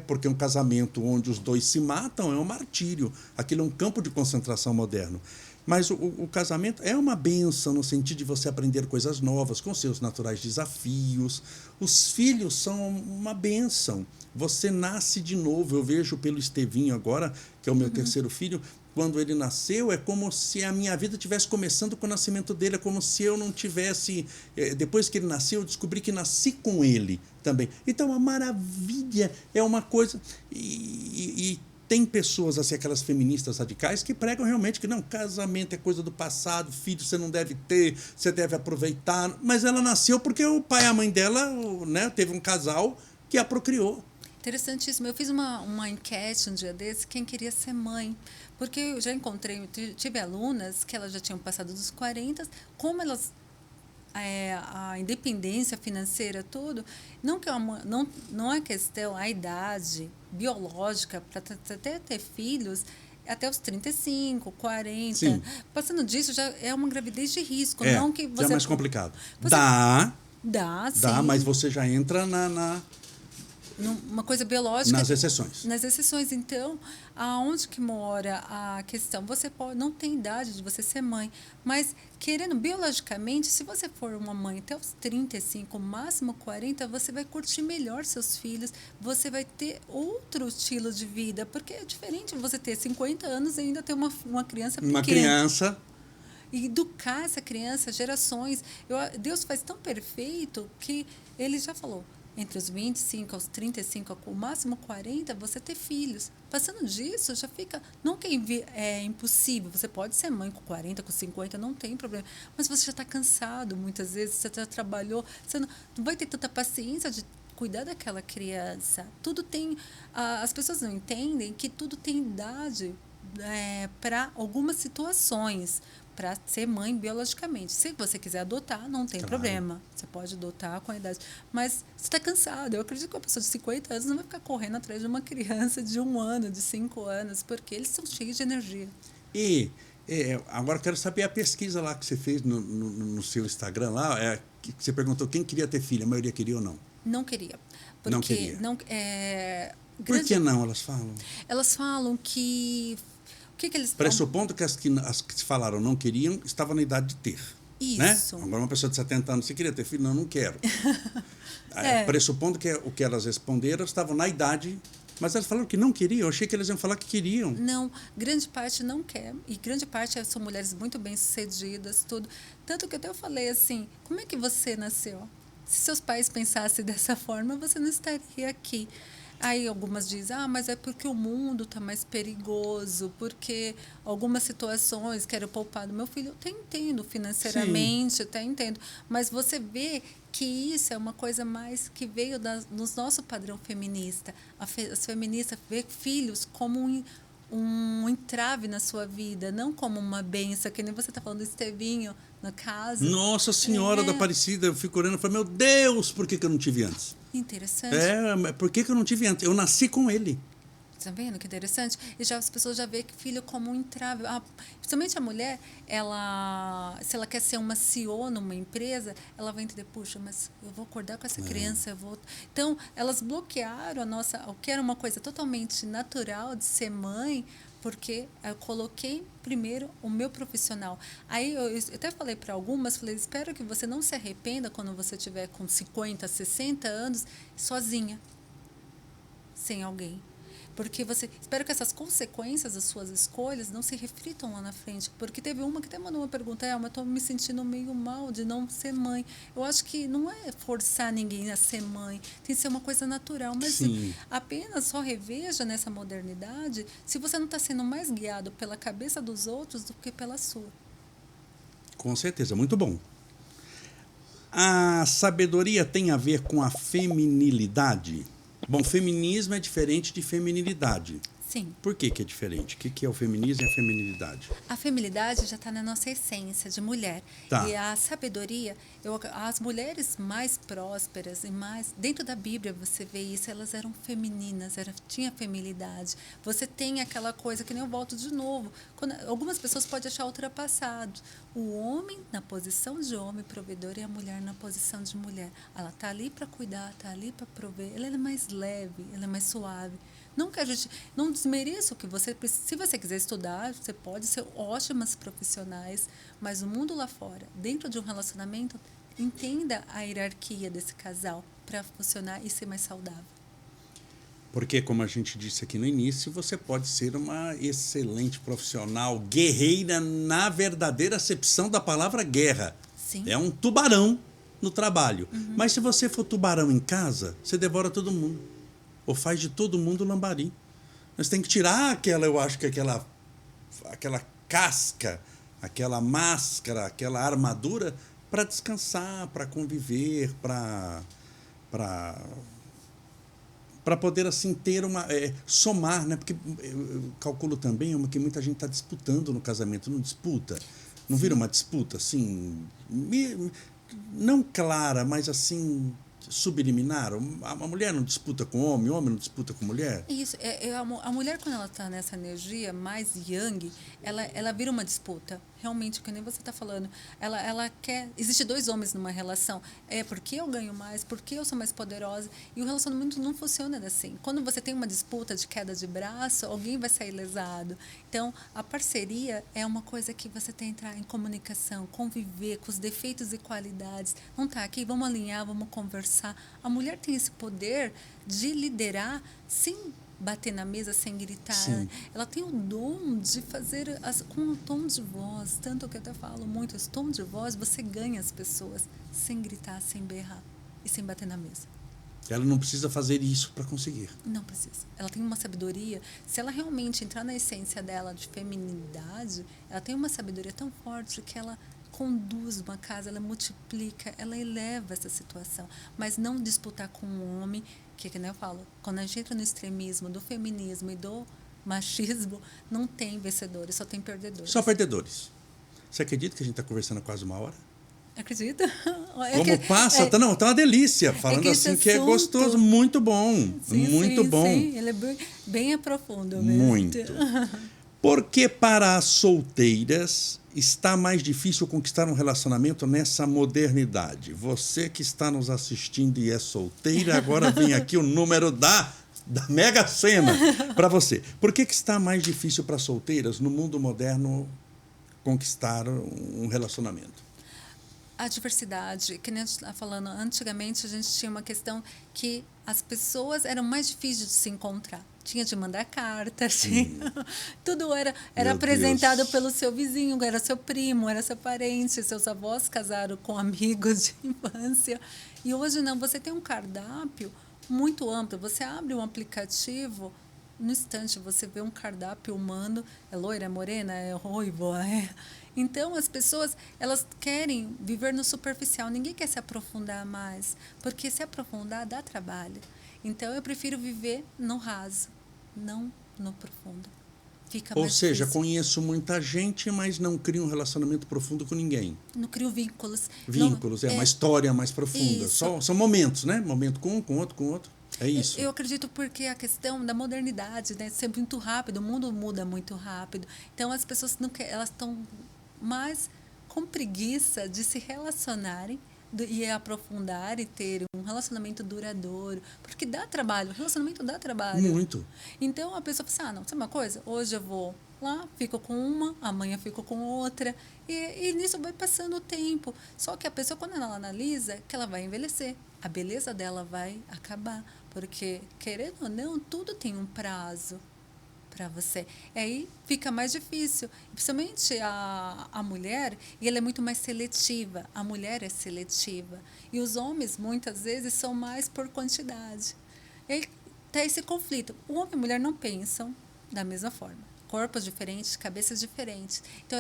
Porque um casamento onde os dois se matam é um martírio. Aquilo é um campo de concentração moderno. Mas o casamento é uma bênção no sentido de você aprender coisas novas com seus naturais desafios. Os filhos são uma bênção. Você nasce de novo. Eu vejo pelo Estevinho agora, que é o meu terceiro filho, quando ele nasceu, é como se a minha vida estivesse começando com o nascimento dele, é como se eu não tivesse... Depois que ele nasceu, eu descobri que nasci com ele também. Então, a maravilha é uma coisa... E tem pessoas, assim, aquelas feministas radicais, que pregam realmente que não, casamento é coisa do passado, filho você não deve ter, você deve aproveitar. Mas ela nasceu porque o pai e a mãe dela, né, teve um casal que a procriou. Interessantíssimo. Eu fiz uma enquete um dia desse, quem queria ser mãe. Porque eu já encontrei, tive alunas que elas já tinham passado dos 40, como elas... a independência financeira, tudo, não é questão, a idade biológica para até ter filhos até os 35, 40. Sim. Passando disso, já é uma gravidez de risco. Não que você, já é mais complicado. Dá, sim. Mas você já entra uma coisa biológica. Nas exceções. Nas exceções. Então, aonde que mora a questão? Você não tem idade de você ser mãe, mas querendo biologicamente, se você for uma mãe até os 35, máximo 40, você vai curtir melhor seus filhos, você vai ter outro estilo de vida, porque é diferente você ter 50 anos e ainda ter uma criança pequena. Uma criança. E educar essa criança, gerações. Deus faz tão perfeito que ele já falou, entre os 25 aos 35, o máximo 40, você ter filhos. Passando disso, já fica... Não que é impossível, você pode ser mãe com 40, com 50, não tem problema. Mas você já está cansado, muitas vezes, você já trabalhou, você não vai ter tanta paciência de cuidar daquela criança. Tudo tem... As pessoas não entendem que tudo tem idade para algumas situações, para ser mãe biologicamente. Se você quiser adotar, não tem problema. Você pode adotar com a idade. Mas você está cansado. Eu acredito que uma pessoa de 50 anos não vai ficar correndo atrás de uma criança de 1 ano, de 5 anos, porque eles são cheios de energia. E agora quero saber a pesquisa lá que você fez no seu Instagram lá, que você perguntou quem queria ter filho, a maioria queria ou não? Não queria. Porque não queria. Por que não, elas falam? Elas falam que... Pressupondo que as que falaram não queriam, estavam na idade de ter. Isso. Né? Agora, uma pessoa de 70 anos, você queria ter filho? Não, não quero. Pressupondo que o que elas responderam estavam na idade, mas elas falaram que não queriam. Eu achei que eles iam falar que queriam. Não, grande parte não quer. E grande parte são mulheres muito bem-sucedidas, tudo. Tanto que até eu falei assim, como é que você nasceu? Se seus pais pensassem dessa forma, você não estaria aqui. Aí algumas dizem, mas é porque o mundo está mais perigoso, porque algumas situações quero poupar do meu filho. Eu até entendo financeiramente, até entendo. Mas você vê que isso é uma coisa mais que veio do nosso padrão feminista. As feministas vê filhos como um entrave na sua vida, não como uma benção, que nem você está falando do Estevinho, no caso. Nossa Senhora da Aparecida, eu fico olhando e falo, meu Deus, por que eu não tive antes? Interessante. Por que eu não tive antes? Eu nasci com ele. Tá vendo que interessante? E já as pessoas já veem que filho como um entrave. Principalmente a mulher, se ela quer ser uma CEO numa empresa, ela vai entender, puxa, mas eu vou acordar com essa criança, eu vou... Então, elas bloquearam o que era uma coisa totalmente natural de ser mãe, porque eu coloquei primeiro o meu profissional. Aí eu até falei para algumas, espero que você não se arrependa quando você tiver com 50, 60 anos, sozinha, sem alguém. Porque espero que essas consequências das suas escolhas não se reflitam lá na frente. Porque teve uma que até mandou uma pergunta, mas estou me sentindo meio mal de não ser mãe. Eu acho que não é forçar ninguém a ser mãe, tem que ser uma coisa natural. Mas apenas só reveja nessa modernidade se você não está sendo mais guiado pela cabeça dos outros do que pela sua. Com certeza, muito bom. A sabedoria tem a ver com a feminilidade? Bom, feminismo é diferente de feminilidade. Sim. Por que é diferente? O que é o feminismo e a feminilidade? A feminilidade já está na nossa essência de mulher. Tá. E a sabedoria, as mulheres mais prósperas e mais... Dentro da Bíblia você vê isso, elas eram femininas, tinha feminilidade. Você tem aquela coisa que nem eu volto de novo. Algumas pessoas podem achar ultrapassado. O homem na posição de homem provedor e a mulher na posição de mulher. Ela está ali para cuidar, está ali para prover. Ela é mais leve, ela é mais suave. Não que a gente não desmereça o que você... Se você quiser estudar, você pode ser ótimas profissionais, mas o mundo lá fora, dentro de um relacionamento, entenda a hierarquia desse casal para funcionar e ser mais saudável. Porque, como a gente disse aqui no início, você pode ser uma excelente profissional, guerreira na verdadeira acepção da palavra guerra. Sim. É um tubarão no trabalho. Mas se você for tubarão em casa, você devora todo mundo. Ou faz de todo mundo lambari. Mas tem que tirar aquela casca, aquela máscara, aquela armadura para descansar, para conviver, para poder assim ter somar, né? Porque eu calculo também que muita gente está disputando no casamento, não disputa, não vira uma disputa assim, não clara, mas assim subliminar. A mulher não disputa com o homem não disputa com mulher. Isso, a mulher quando ela está nessa energia mais yang, ela vira uma disputa. Realmente, que nem você está falando, ela quer... Existe dois homens numa relação. Porque eu ganho mais, porque eu sou mais poderosa. E o relacionamento não funciona assim. Quando você tem uma disputa de queda de braço, alguém vai sair lesado. Então, a parceria é uma coisa que você tem que entrar em comunicação, conviver com os defeitos e qualidades. Não está aqui, vamos alinhar, vamos conversar. A mulher tem esse poder de liderar sem bater na mesa, sem gritar. Ela tem o dom de fazer com um tom de voz. Tanto que eu até falo muito, esse tom de voz, você ganha as pessoas sem gritar, sem berrar e sem bater na mesa. Ela não precisa fazer isso para conseguir. Não precisa. Ela tem uma sabedoria. Se ela realmente entrar na essência dela de feminilidade, ela tem uma sabedoria tão forte que ela conduz uma casa, ela multiplica, ela eleva essa situação. Mas não disputar com um homem, que nem eu falo, quando a gente entra no extremismo do feminismo e do machismo, não tem vencedores, só tem perdedores. Só perdedores. Você acredita que a gente está conversando há quase uma hora? Acredita? Como passa? Tá uma delícia. Falando assim que é gostoso, muito bom. Muito bom. Sim, ele é bem profundo mesmo. Muito. Porque para as solteiras está mais difícil conquistar um relacionamento nessa modernidade. Você que está nos assistindo e é solteira, agora vem aqui o número da Mega Sena para você. Por que está mais difícil para solteiras no mundo moderno conquistar um relacionamento? A diversidade, que nem a gente estava falando, antigamente a gente tinha uma questão que as pessoas eram mais difíceis de se encontrar. Tinha de mandar carta, tudo era apresentado Deus. pelo seu vizinho, era seu primo, era seu parente, seus avós casaram com amigos de infância. E hoje não, você tem um cardápio muito amplo. Você abre um aplicativo, no instante você vê um cardápio humano, é loira, é morena, é ruiva, é... Então, as pessoas, elas querem viver no superficial, ninguém quer se aprofundar mais, porque se aprofundar dá trabalho. Então, eu prefiro viver no raso, não no profundo. Fica Ou mais seja, difícil. conheço muita gente, mas não crio um relacionamento profundo com ninguém. Não crio vínculos. Vínculos, Não, uma história mais profunda. isso. São momentos, né? Momento com um, com outro, com outro. É isso. Eu acredito porque a questão da modernidade, né, sempre muito rápido, o mundo muda muito rápido. Então as pessoas não querem, elas estão mais com preguiça de se relacionarem e aprofundar e ter um relacionamento duradouro, porque dá trabalho, relacionamento dá trabalho. Muito. Então a pessoa fala assim, não, sabe uma coisa? Hoje eu vou lá, fico com uma, amanhã fico com outra, e nisso vai passando o tempo. Só que a pessoa, quando ela analisa, que ela vai envelhecer, a beleza dela vai acabar, porque, querendo ou não, tudo tem um prazo para você. E aí fica mais difícil. Principalmente a mulher, e ela é muito mais seletiva. A mulher é seletiva. E os homens, muitas vezes, são mais por quantidade. E aí tem esse conflito. O homem e a mulher não pensam da mesma forma. Corpos diferentes, cabeças diferentes. Então,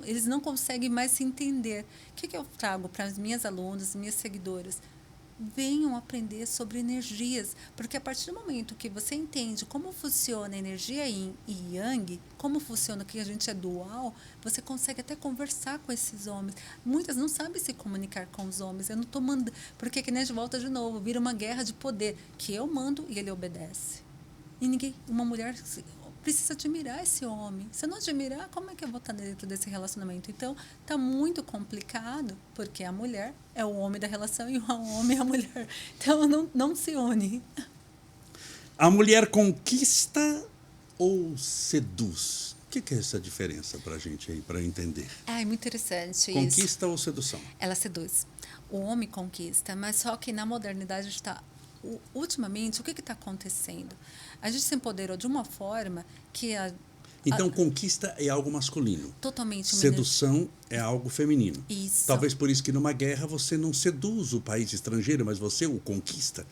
eles não conseguem mais se entender. O que eu trago para as minhas alunas, minhas seguidoras? Venham aprender sobre energias, porque a partir do momento que você entende como funciona a energia yin e yang, como funciona que a gente é dual, você consegue até conversar com esses homens. Muitas não sabem se comunicar com os homens. Eu não estou mandando, porque que nem a gente volta de novo, vira uma guerra de poder, que eu mando e ele obedece. E ninguém, uma mulher precisa admirar esse homem. Se eu não admirar, como é que eu vou estar dentro desse relacionamento? Então, está muito complicado, porque a mulher é o homem da relação e o homem é a mulher. Então, não se une. A mulher conquista ou seduz? O que é essa diferença para a gente aí, para entender? É muito interessante Conquista isso. ou sedução? Ela seduz. O homem conquista, mas só que na modernidade está... Ultimamente, o que está acontecendo? A gente se empoderou de uma forma que Então, conquista é algo masculino. totalmente Sedução é algo feminino. Isso. Talvez por isso que numa guerra você não seduz o país estrangeiro, mas você o conquista.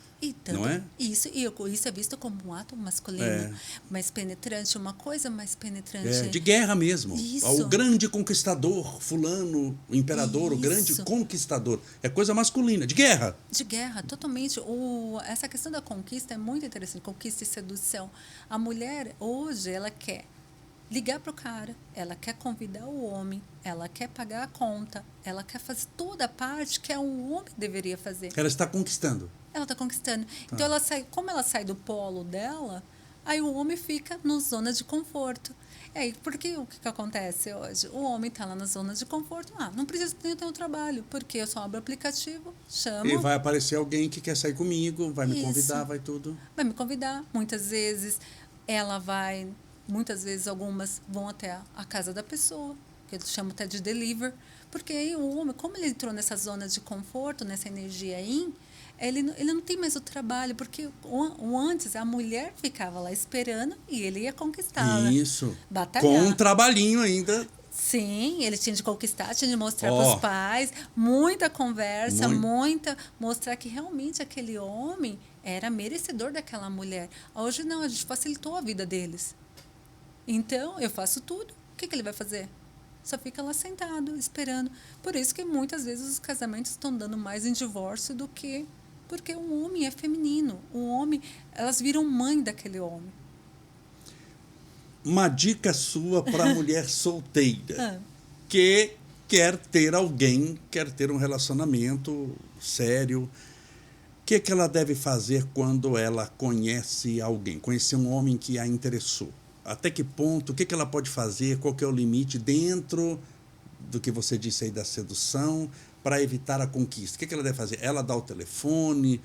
Não é? Isso é visto como um ato masculino, mais penetrante, uma coisa mais penetrante. De guerra mesmo. Isso. O grande conquistador, fulano, o imperador, o grande conquistador. É coisa masculina, de guerra. De guerra, totalmente. Essa questão da conquista é muito interessante, conquista e sedução. A mulher, hoje, ela quer ligar para o cara, ela quer convidar o homem, ela quer pagar a conta, ela quer fazer toda a parte que um homem deveria fazer. Ela está conquistando. Ela está conquistando. Então, como ela sai do polo dela, aí o homem fica na zona de conforto. Aí, porque o que acontece hoje? O homem está lá na zona de conforto. Não precisa ter um trabalho, porque eu só abro o aplicativo, chamo. E vai aparecer alguém que quer sair comigo, vai me convidar, vai tudo. Vai me convidar. Muitas vezes, ela vai... Muitas vezes, algumas vão até a casa da pessoa, que eu chamo até de deliver, porque aí o homem, como ele entrou nessa zona de conforto, nessa energia yin, ele não tem mais o trabalho, porque antes a mulher ficava lá esperando e ele ia conquistá-la. Isso. Batalhar. Com um trabalhinho ainda. Sim, ele tinha de conquistar, tinha de mostrar para os pais, muita conversa, mostrar que realmente aquele homem era merecedor daquela mulher. Hoje não, a gente facilitou a vida deles. Então, eu faço tudo. O que ele vai fazer? Só fica lá sentado, esperando. Por isso que muitas vezes os casamentos estão dando mais em divórcio do que... Porque o homem é feminino. O homem, elas viram mãe daquele homem. Uma dica sua para a mulher solteira que quer ter alguém, quer ter um relacionamento sério. O que ela deve fazer quando ela conhece alguém, conhecer um homem que a interessou? Até que ponto, o que ela pode fazer, qual que é o limite dentro do que você disse aí da sedução, para evitar a conquista? O que ela deve fazer? Ela dá o telefone,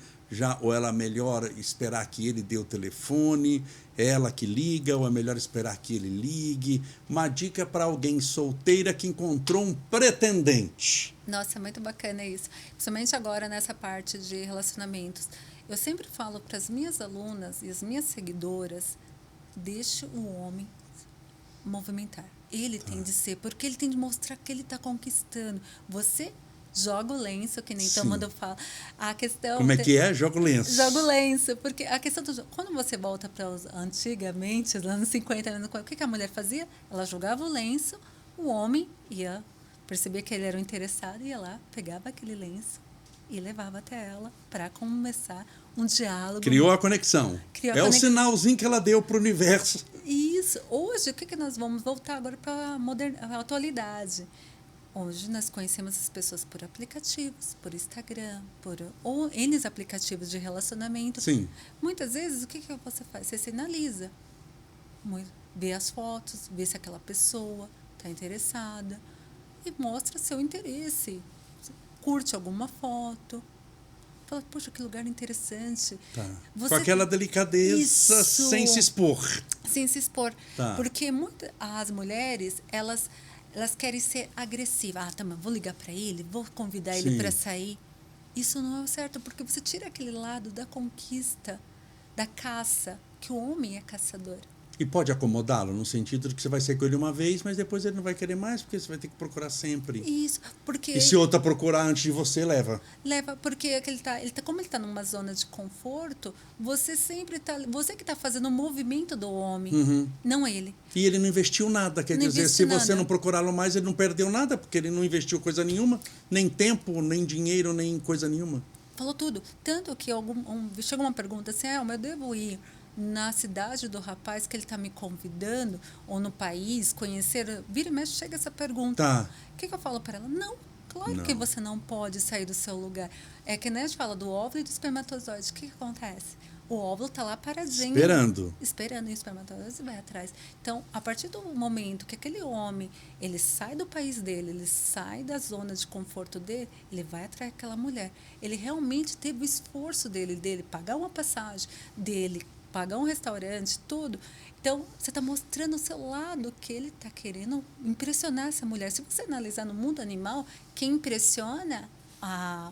ou ela melhor esperar que ele dê o telefone? É ela que liga ou é melhor esperar que ele ligue? Uma dica para alguém solteira que encontrou um pretendente. Nossa, é muito bacana isso. Principalmente agora nessa parte de relacionamentos. Eu sempre falo para as minhas alunas e as minhas seguidoras, deixe o homem movimentar. Ele tem de ser, porque ele tem de mostrar que ele está conquistando. Você joga o lenço, que nem todo mundo fala. A questão Como é que é? Joga o lenço. Joga o lenço, porque a questão do quando você volta para os antigamente, os anos 50, o que a mulher fazia? Ela jogava o lenço, o homem ia perceber que ele era o interessado, ia lá, pegava aquele lenço e levava até ela para começar um diálogo. Criou a conexão. O sinalzinho que ela deu para o universo. Isso. Hoje, o que nós vamos voltar agora para a atualidade? Hoje nós conhecemos as pessoas por aplicativos, por Instagram, ou N aplicativos de relacionamento. Sim. Muitas vezes, o que você faz? Você sinaliza. Vê as fotos, vê se aquela pessoa está interessada e mostra seu interesse. Curte alguma foto. Fala, poxa, que lugar interessante. Tá. Com aquela delicadeza, Isso. sem se expor. Sem se expor. Tá. Porque as mulheres, elas querem ser agressivas. Ah, tá, mas vou ligar para ele, vou convidar ele para sair. Isso não é o certo, porque você tira aquele lado da conquista, da caça, que o homem é caçador. E pode acomodá-lo, no sentido de que você vai sair com ele uma vez, mas depois ele não vai querer mais, porque você vai ter que procurar sempre. Isso, porque... E se outra procurar antes de você, leva? Leva, porque como ele está numa zona de conforto, você sempre está... Você que está fazendo o movimento do homem, não ele. E ele não investiu nada, quer dizer, se você não procurá-lo mais, ele não perdeu nada, porque ele não investiu coisa nenhuma, nem tempo, nem dinheiro, nem coisa nenhuma. Falou tudo. Tanto que chega uma pergunta assim, eu devo ir na cidade do rapaz que ele está me convidando, ou no país, conhecer, vira e mexe, chega essa pergunta. Tá. O que eu falo para ela? Não, claro que você não pode sair do seu lugar. É que nem a gente fala do óvulo e do espermatozoide. O que acontece? O óvulo está lá paradinho. Esperando, e o espermatozoide vai atrás. Então, a partir do momento que aquele homem, ele sai do país dele, ele sai da zona de conforto dele, ele vai atrás daquela mulher. Ele realmente teve o esforço dele pagar uma passagem, dele pagar um restaurante, tudo. Então, você está mostrando o seu lado, que ele está querendo impressionar essa mulher. Se você analisar no mundo animal, quem impressiona a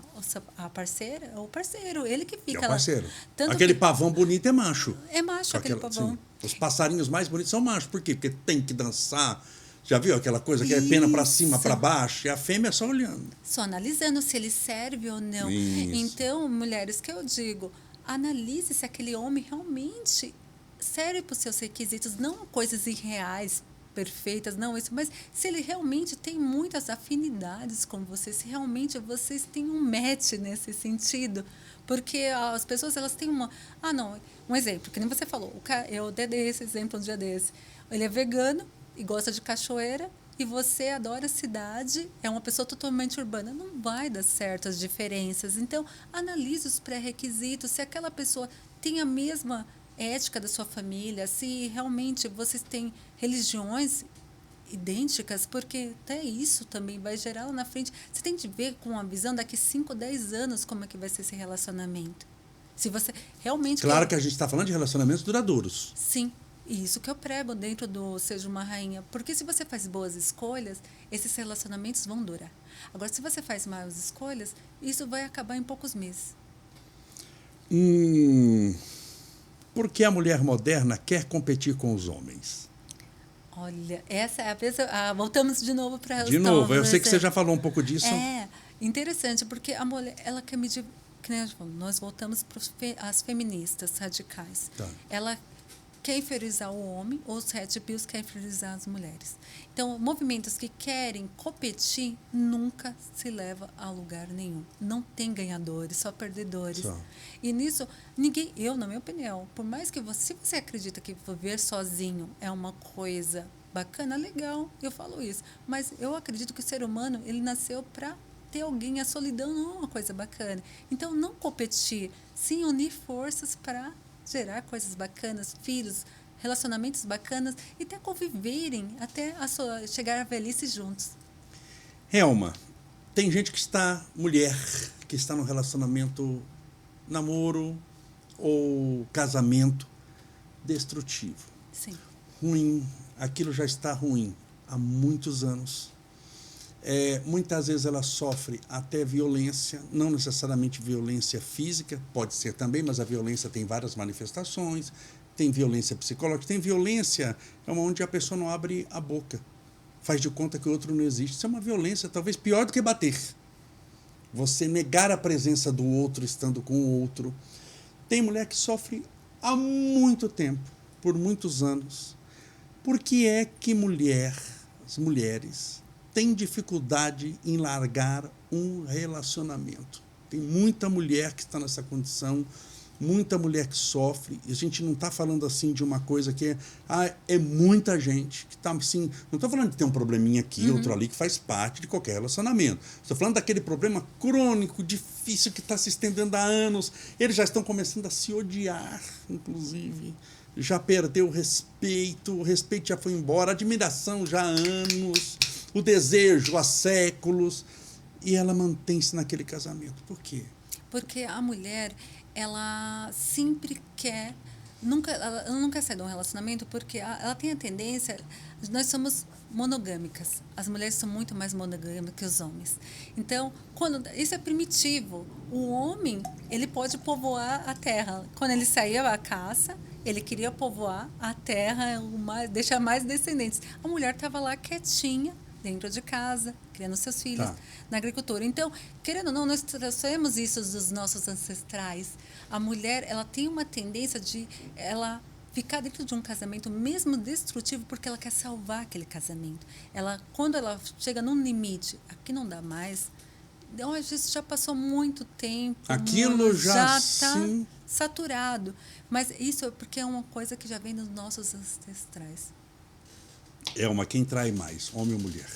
parceira é o parceiro, ele que fica lá. É o parceiro. Aquele pavão bonito é macho. É macho aquele pavão. Sim. Os passarinhos mais bonitos são machos. Por quê? Porque tem que dançar. Já viu aquela coisa que é pena para cima, para baixo? E a fêmea só olhando. Só analisando se ele serve ou não. Isso. Então, mulheres, que eu digo... Analise se aquele homem realmente serve para os seus requisitos, não coisas irreais, perfeitas, não isso, mas se ele realmente tem muitas afinidades com você, se realmente vocês têm um match nesse sentido. Porque as pessoas, elas têm um exemplo, que nem você falou, eu dei esse exemplo um dia desse. Ele é vegano e gosta de cachoeira, e você adora a cidade, é uma pessoa totalmente urbana, não vai dar certo as diferenças. Então, analise os pré-requisitos, se aquela pessoa tem a mesma ética da sua família, se realmente vocês têm religiões idênticas, porque até isso também vai gerar lá na frente. Você tem de ver com a visão daqui 5, 10 anos como é que vai ser esse relacionamento. Se você realmente... Claro que a gente está falando de relacionamentos duradouros. Sim. E isso que eu prego dentro do Seja uma Rainha. Porque se você faz boas escolhas, esses relacionamentos vão durar. Agora, se você faz más escolhas, isso vai acabar em poucos meses. Por que a mulher moderna quer competir com os homens? Olha, essa é a vez... voltamos de novo para os De novo, eu sei que você já falou um pouco disso. É interessante, porque a mulher, ela quer medir... Nós voltamos para as feministas radicais. Tá. Ela quer inferiorizar o homem, ou os red pills querem inferiorizar as mulheres. Então, movimentos que querem competir nunca se leva a lugar nenhum. Não tem ganhadores, só perdedores. Só. E nisso, na minha opinião, por mais que se você acredita que viver sozinho é uma coisa bacana, legal, eu falo isso. Mas eu acredito que o ser humano, ele nasceu para ter alguém, a solidão não é uma coisa bacana. Então, não competir, sim unir forças para gerar coisas bacanas, filhos, relacionamentos bacanas e até conviverem até chegar à velhice juntos. Helma, Tem gente mulher, que está no relacionamento, namoro ou casamento destrutivo. Sim. Ruim, aquilo já está ruim há muitos anos. Muitas vezes ela sofre até violência, não necessariamente violência física, pode ser também, mas a violência tem várias manifestações, tem violência psicológica, tem violência onde a pessoa não abre a boca, faz de conta que o outro não existe. Isso é uma violência talvez pior do que bater. Você negar a presença do outro estando com o outro. Tem mulher que sofre há muito tempo, por muitos anos. Por que é que as mulheres têm dificuldade em largar um relacionamento? Tem muita mulher que está nessa condição, muita mulher que sofre, e a gente não está falando assim de uma coisa que é muita gente que está assim, não estou falando de ter um probleminha aqui, outro ali, que faz parte de qualquer relacionamento. Estou falando daquele problema crônico, difícil, que está se estendendo há anos. Eles já estão começando a se odiar, inclusive. Já perdeu o respeito já foi embora, a admiração já há anos, o desejo há séculos, e ela mantém-se naquele casamento. Por quê? Porque a mulher, ela sempre quer, ela nunca sai de um relacionamento, porque ela tem a tendência, nós somos monogâmicas, as mulheres são muito mais monogâmicas que os homens. Então, isso é primitivo. O homem, ele pode povoar a terra. Quando ele saía à caça, ele queria povoar a terra, deixar mais descendentes. A mulher estava lá quietinha, dentro de casa, criando seus filhos, na agricultura. Então, querendo ou não, nós trouxemos isso dos nossos ancestrais. A mulher, ela tem uma tendência de ela ficar dentro de um casamento mesmo destrutivo, porque ela quer salvar aquele casamento. Quando ela chega num limite, aqui não dá mais, isso já passou muito tempo. Aquilo já está saturado. Mas isso é porque é uma coisa que já vem dos nossos ancestrais. Quem trai mais, homem ou mulher?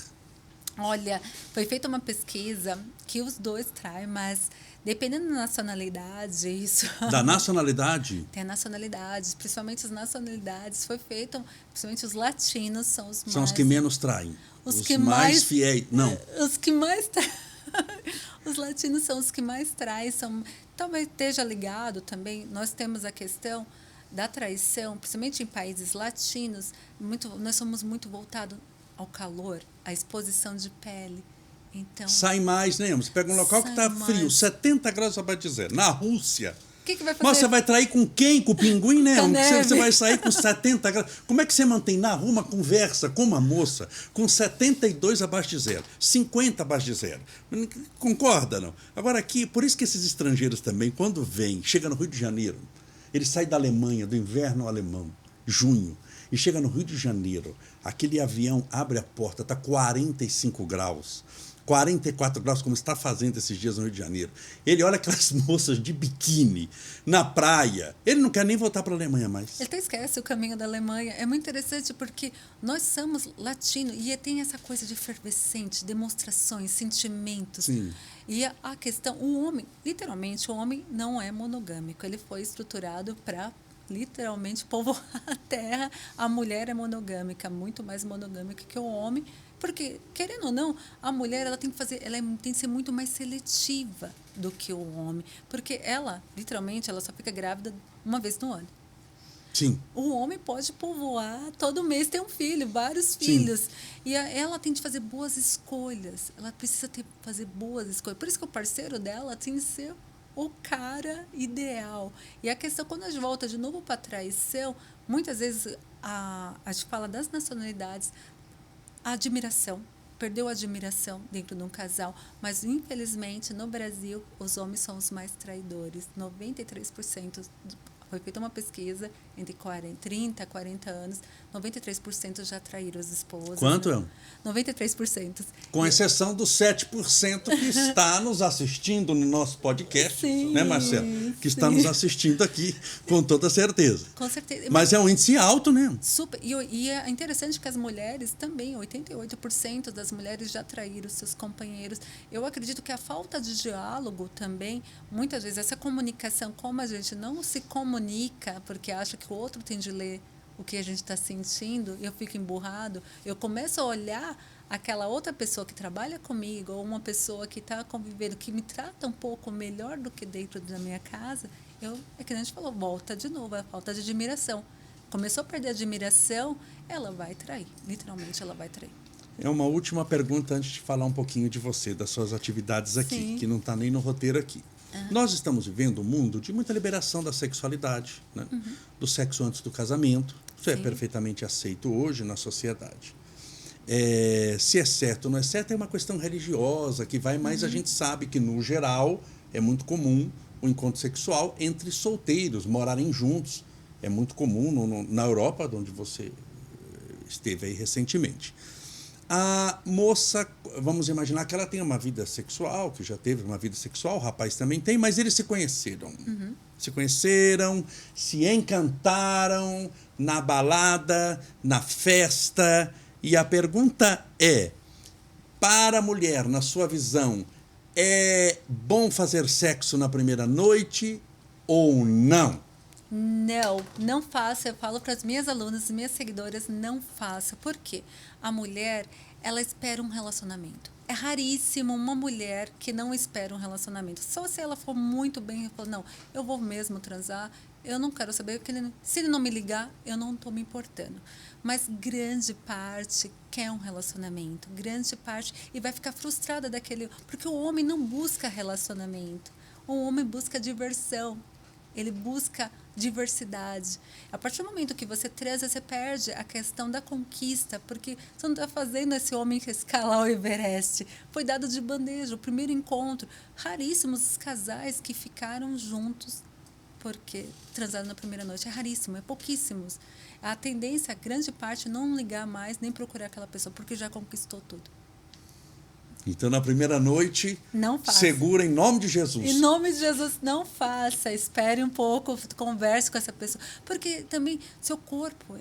Olha, foi feita uma pesquisa que os dois traem, mas dependendo da nacionalidade, isso... Da nacionalidade? Tem nacionalidades, principalmente as nacionalidades. Foi feito, principalmente os latinos são os mais... São os que menos traem. Os que mais fiéis. Não. Os que mais Os latinos são os que mais traem. Talvez esteja ligado também. Nós temos a questão da traição, principalmente em países latinos. Nós somos muito voltados ao calor, à exposição de pele. Então, sai mais, né? Você pega um local que está frio, 70 graus abaixo de zero. Na Rússia. O que vai fazer? Mas você vai trair com quem? Com o pinguim, né? Você vai sair com 70 graus. Como é que você mantém na rua uma conversa com uma moça com 72 abaixo de zero, 50 abaixo de zero? Concorda, não? Agora aqui, por isso que esses estrangeiros também, quando vêm, chega no Rio de Janeiro, ele sai da Alemanha, do inverno alemão, junho, e chega no Rio de Janeiro, aquele avião abre a porta, está 45 graus, 44 graus, como está fazendo esses dias no Rio de Janeiro. Ele olha aquelas moças de biquíni na praia. Ele não quer nem voltar para a Alemanha mais. Ele até esquece o caminho da Alemanha. É muito interessante porque nós somos latinos e tem essa coisa de efervescente, demonstrações, sentimentos. Sim. E a questão, o homem, literalmente, o homem não é monogâmico. Ele foi estruturado para literalmente povoar a terra. A mulher é monogâmica, muito mais monogâmica que o homem. Porque, querendo ou não, a mulher tem que ser muito mais seletiva do que o homem. Porque literalmente, ela só fica grávida uma vez no ano. Sim. O homem pode povoar, todo mês tem um filho, vários filhos. Sim. E ela tem que fazer boas escolhas. Ela precisa fazer boas escolhas. Por isso que o parceiro dela tem que ser o cara ideal. E a questão, quando a gente volta de novo para a traição, muitas vezes a gente fala das nacionalidades, a admiração, perdeu a admiração dentro de um casal, mas infelizmente no Brasil os homens são os mais traidores. 93%, foi feita uma pesquisa entre 30 a 40 anos, 93% já traíram as esposas. Quanto? Né? 93%. Com exceção dos 7% que está nos assistindo no nosso podcast, sim, né, Marcelo? Que está nos assistindo aqui, com toda certeza. Com certeza. Mas é um índice alto, né? Super. E é interessante que as mulheres também, 88% das mulheres já traíram seus companheiros. Eu acredito que a falta de diálogo também, muitas vezes, essa comunicação, como a gente não se comunica, porque acha que o outro tem de ler o que a gente está sentindo, eu fico emburrado, eu começo a olhar aquela outra pessoa que trabalha comigo ou uma pessoa que está convivendo, que me trata um pouco melhor do que dentro da minha casa, é que a gente falou, volta de novo, a falta de admiração. Começou a perder a admiração, ela vai trair. Literalmente, ela vai trair. É uma última pergunta antes de falar um pouquinho de você, das suas atividades aqui, Sim. que não está nem no roteiro aqui. Nós estamos vivendo um mundo de muita liberação da sexualidade, né? Do sexo antes do casamento. Isso é Sim. perfeitamente aceito hoje na sociedade. Se é certo ou não é certo, é uma questão religiosa que vai, mas a gente sabe que, no geral, é muito comum o encontro sexual entre solteiros, morarem juntos. É muito comum na Europa, onde você esteve aí recentemente. A moça, vamos imaginar que ela tem uma vida sexual, que já teve uma vida sexual, o rapaz também tem, mas eles se conheceram. Se conheceram, se encantaram na balada, na festa. E a pergunta é, para a mulher, na sua visão, é bom fazer sexo na primeira noite ou não? Não, não faça. Eu falo para as minhas alunas, minhas seguidoras, não faça. Por quê? A mulher, ela espera um relacionamento. É raríssimo uma mulher que não espera um relacionamento. Só se ela for muito bem e falar, não, eu vou mesmo transar, eu não quero saber, se ele não me ligar, eu não estou me importando. Mas grande parte quer um relacionamento, grande parte, e vai ficar frustrada daquele... Porque o homem não busca relacionamento, o homem busca diversão. Ele busca diversidade. A partir do momento que você transa, você perde a questão da conquista, porque você não está fazendo esse homem escalar o Everest. Foi dado de bandeja, o primeiro encontro. Raríssimos os casais que ficaram juntos porque transaram na primeira noite. É raríssimo, é pouquíssimos. A tendência, a grande parte, é não ligar mais, nem procurar aquela pessoa, porque já conquistou tudo. Então, na primeira noite, não faça. Segura em nome de Jesus. Em nome de Jesus, não faça. Espere um pouco, converse com essa pessoa. Porque também, seu corpo,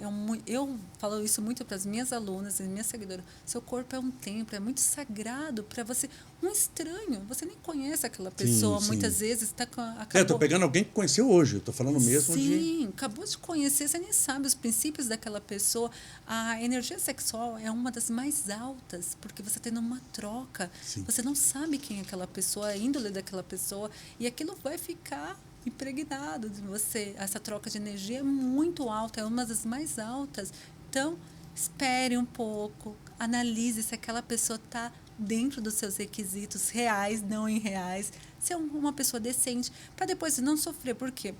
eu falo isso muito para as minhas alunas e minhas seguidoras, seu corpo é um templo, é muito sagrado para você. Um estranho, você nem conhece aquela pessoa, sim. Muitas vezes está com... Eu estou pegando alguém que conheceu hoje, eu estou falando mesmo Sim, acabou de conhecer, você nem sabe os princípios daquela pessoa. A energia sexual é uma das mais altas, porque você está tendo uma troca. Sim. Você não sabe quem é aquela pessoa, a índole daquela pessoa, e aquilo vai ficar impregnado de você. Essa troca de energia é muito alta, é uma das mais altas. Então, espere um pouco, analise se aquela pessoa está dentro dos seus requisitos reais, não irreais, ser uma pessoa decente, para depois não sofrer. Por quê?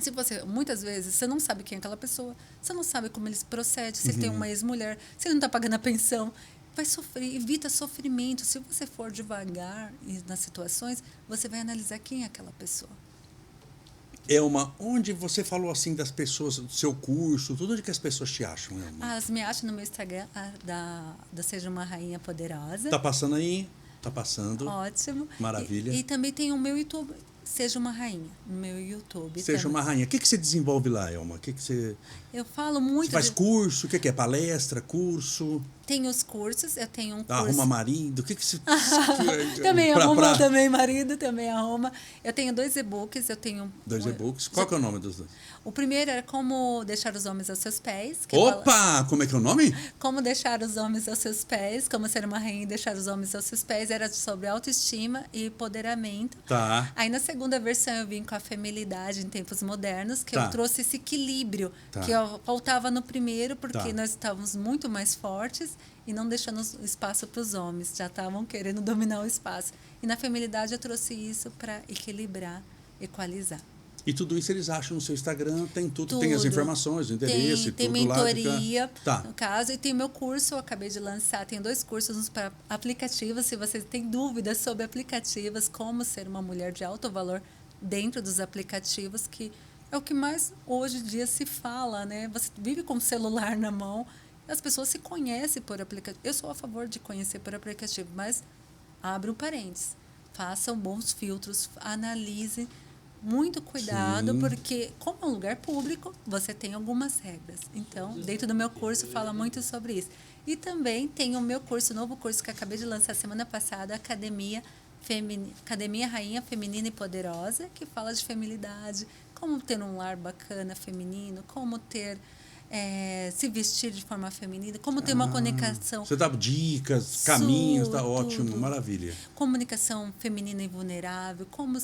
Se você, muitas vezes, você não sabe quem é aquela pessoa, você não sabe como ele se procede, se ele tem uma ex-mulher, se ele não está pagando a pensão, vai sofrer, evita sofrimento. Se você for devagar nas situações, você vai analisar quem é aquela pessoa. Onde você falou assim das pessoas, do seu curso, tudo onde que as pessoas te acham, Elma? Elas me acham no meu Instagram, da Seja Uma Rainha Poderosa. Tá passando aí? Tá passando. Ótimo. Maravilha. E também tem o meu YouTube, Seja Uma Rainha, no meu YouTube. Seja também. Uma Rainha. O que você desenvolve lá, Elma? O que você... Eu falo muito... Você faz curso? O que é? Palestra? Curso? Tenho os cursos, eu tenho um curso... Arruma marido? O que você... também arruma, também marido, também arruma. Eu tenho 2 e-books, eu tenho... 2 e-books? Qual que é o nome dos dois? O primeiro era Como Deixar os Homens aos Seus Pés. Opa! Como é que é o nome? Como Deixar os Homens aos Seus Pés, Como Ser uma Rainha e Deixar os Homens aos Seus Pés. Era sobre autoestima e empoderamento. Tá. Aí, na segunda versão, eu vim com a feminilidade em tempos modernos, que Tá. eu trouxe esse equilíbrio, Tá. que faltava no primeiro, porque nós estávamos muito mais fortes e não deixando espaço para os homens, já estavam querendo dominar o espaço. E na feminilidade eu trouxe isso para equilibrar, equalizar. E tudo isso eles acham no seu Instagram, tem tudo. Tem as informações, o endereço, tem tudo lá. mentoria, Tá. no caso, e tem meu curso, eu acabei de lançar, tem 2 cursos para aplicativos, se você tem dúvidas sobre aplicativos, como ser uma mulher de alto valor dentro dos aplicativos, que é o que mais hoje em dia se fala, né? Você vive com o celular na mão, as pessoas se conhecem por aplicativo. Eu sou a favor de conhecer por aplicativo, mas abre um parênteses, façam bons filtros, analisem, muito cuidado, Sim. porque como é um lugar público, você tem algumas regras. Então, dentro do meu curso, fala muito sobre isso. E também tem o meu curso, o novo curso que eu acabei de lançar semana passada, Academia Rainha Feminina e Poderosa, que fala de feminilidade, como ter um lar bacana feminino, como ter se vestir de forma feminina, como ter uma comunicação. Você dá dicas, caminhos, tá tudo. ótimo, maravilha. Comunicação feminina e vulnerável, como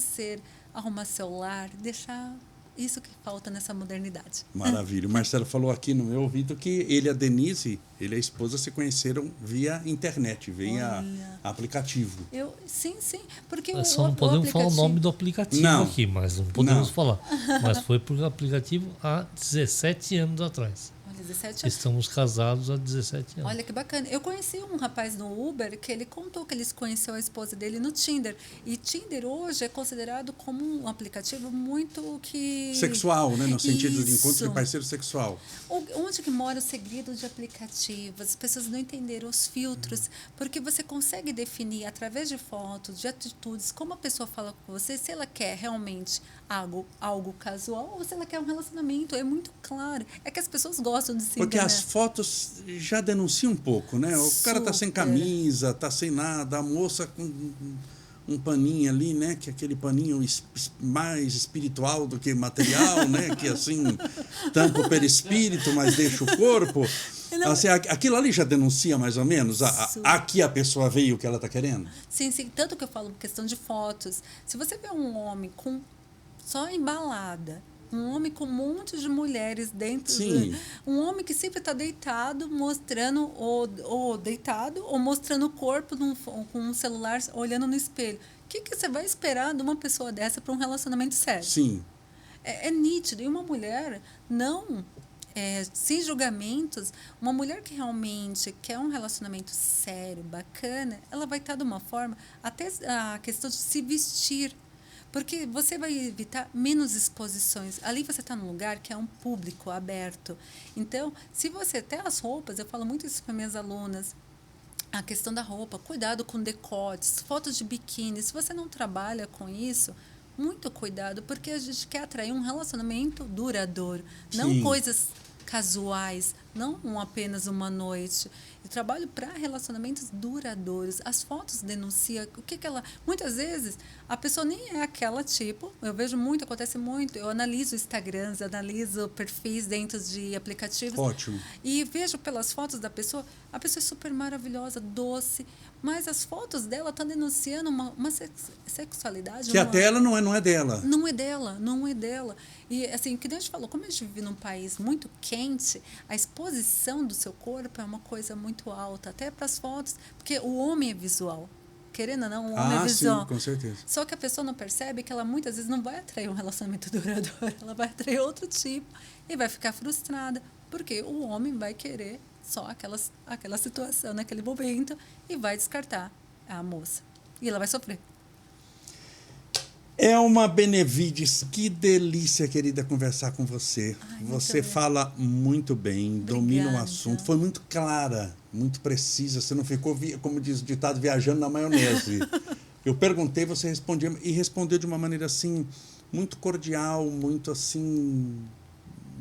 arrumar seu lar, deixar isso que falta nessa modernidade. Maravilha. O Marcelo falou aqui no meu ouvido que ele e a Denise, ele e a esposa, se conheceram via internet, via aplicativo. Sim, porque Só não podemos falar o nome do aplicativo aqui, mas não podemos falar. Mas foi por aplicativo há 17 anos atrás. 17 anos. Estamos casados há 17 anos. Olha que bacana. Eu conheci um rapaz no Uber que ele contou que ele conheceu a esposa dele no Tinder. E Tinder hoje é considerado como um aplicativo muito que... sexual, né? No sentido de encontro de parceiro sexual. Onde que mora o segredo de aplicativos? As pessoas não entenderam os filtros, porque você consegue definir através de fotos, de atitudes, como a pessoa fala com você, se ela quer realmente algo casual ou se ela quer um relacionamento. É muito claro. É que as pessoas gostam de se Porque enganar. as fotos já denunciam um pouco, né? O cara tá sem camisa, tá sem nada, a moça com um paninho ali, né? Que é aquele paninho mais espiritual do que material, né? Que assim, tampa o perispírito, mas deixa o corpo. Não, assim, aquilo ali já denuncia mais ou menos aqui a pessoa veio o que ela tá querendo? Sim. Tanto que eu falo questão de fotos. Se você vê um homem só embalada, um homem com um monte de mulheres dentro. Um homem que sempre está deitado, mostrando, ou deitado, ou mostrando o corpo com um celular, olhando no espelho. O que você vai esperar de uma pessoa dessa para um relacionamento sério? Sim. É nítido. E uma mulher, sem julgamentos, uma mulher que realmente quer um relacionamento sério, bacana, ela vai estar de uma forma, até a questão de se vestir. Porque você vai evitar menos exposições. Ali você está num lugar que é um público aberto. Então, se você... Até as roupas, eu falo muito isso para minhas alunas. A questão da roupa, cuidado com decotes, fotos de biquíni. Se você não trabalha com isso, muito cuidado, porque a gente quer atrair um relacionamento duradouro. Sim. Não coisas casuais, não apenas uma noite. Eu trabalho para relacionamentos duradouros. As fotos denunciam o que ela... Muitas vezes, a pessoa nem é aquela tipo. Eu vejo muito, acontece muito. Eu analiso Instagrams, analiso perfis dentro de aplicativos. Ótimo. E vejo pelas fotos da pessoa, a pessoa é super maravilhosa, doce, mas as fotos dela estão denunciando uma sexualidade. Que até ela não é dela. Não é dela. E, assim, que a gente falou, como a gente vive num país muito quente, a exposição do seu corpo é uma coisa muito alta, até para as fotos, porque o homem é visual. Querendo ou não, o homem é visual. Sim, com certeza. Só que a pessoa não percebe que ela muitas vezes não vai atrair um relacionamento duradouro, ela vai atrair outro tipo e vai ficar frustrada, porque o homem vai querer só aquela situação naquele momento e vai descartar a moça. E ela vai sofrer. É uma Benevides, que delícia, querida, conversar com você. Você fala muito bem, domina o assunto, foi muito clara, muito precisa. Você não ficou, como diz o ditado, viajando na maionese. Eu perguntei, você respondia, e respondeu de uma maneira assim, muito cordial, muito assim,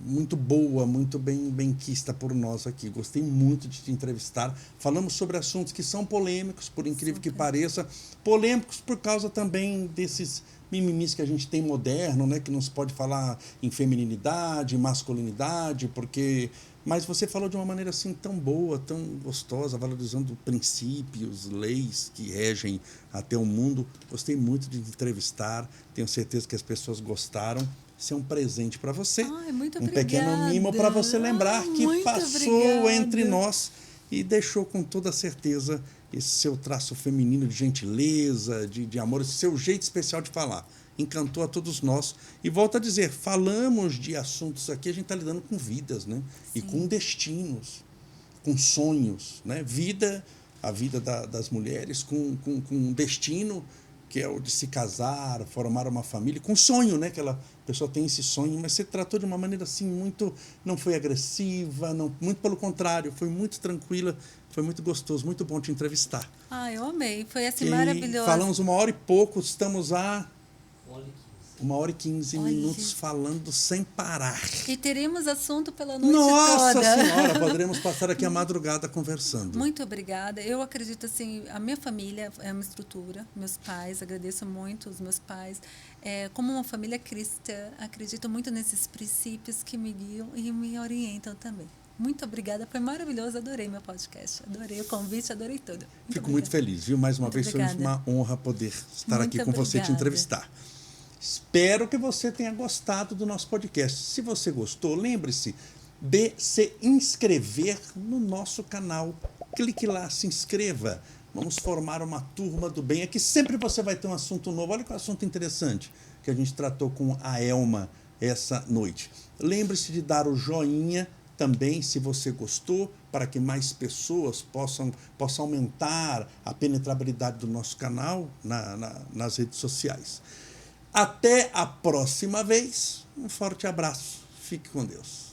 muito boa, muito benquista por nós aqui. Gostei muito de te entrevistar. Falamos sobre assuntos que são polêmicos, por incrível que pareça, polêmicos por causa também desses mimimis que a gente tem moderno, né, que não se pode falar em feminilidade, masculinidade, porque... Mas você falou de uma maneira assim tão boa, tão gostosa, valorizando princípios, leis que regem até o mundo. Gostei muito de te entrevistar, tenho certeza que as pessoas gostaram. Isso é um presente para você. Muito um pequeno mimo para você lembrar que passou entre nós e deixou com toda certeza esse seu traço feminino de gentileza, de amor, esse seu jeito especial de falar. Encantou a todos nós. E volto a dizer, falamos de assuntos aqui, a gente está lidando com vidas, né? E com destinos, com sonhos, né? A vida das mulheres com um destino que é o de se casar, formar uma família, com sonho, né? Aquela pessoa tem esse sonho, mas você tratou de uma maneira assim muito... Não foi agressiva, muito pelo contrário, foi muito tranquila, foi muito gostoso, muito bom te entrevistar. Eu amei, foi assim maravilhoso. Falamos 1 hora e pouco, estamos a... 1h15. 1h15 minutos falando sem parar. E teremos assunto pela noite Nossa toda. Senhora, poderemos passar aqui a madrugada conversando. Muito obrigada. Eu acredito assim, a minha família é uma estrutura, meus pais, agradeço muito os meus pais. Como uma família cristã, acredito muito nesses princípios que me guiam e me orientam também. Muito obrigada, foi maravilhoso, adorei meu podcast, adorei o convite, adorei tudo. Fico muito feliz, viu? Mais uma vez obrigada. Foi uma honra poder estar Muito aqui com você e te obrigada. entrevistar. Espero que você tenha gostado do nosso podcast. Se você gostou, lembre-se de se inscrever no nosso canal. Clique lá, se inscreva. Vamos formar uma turma do bem. Aqui sempre você vai ter um assunto novo. Olha que assunto interessante que a gente tratou com a Elma essa noite. Lembre-se de dar o joinha também, se você gostou, para que mais pessoas possam aumentar a penetrabilidade do nosso canal nas redes sociais. Até a próxima vez. Um forte abraço. Fique com Deus.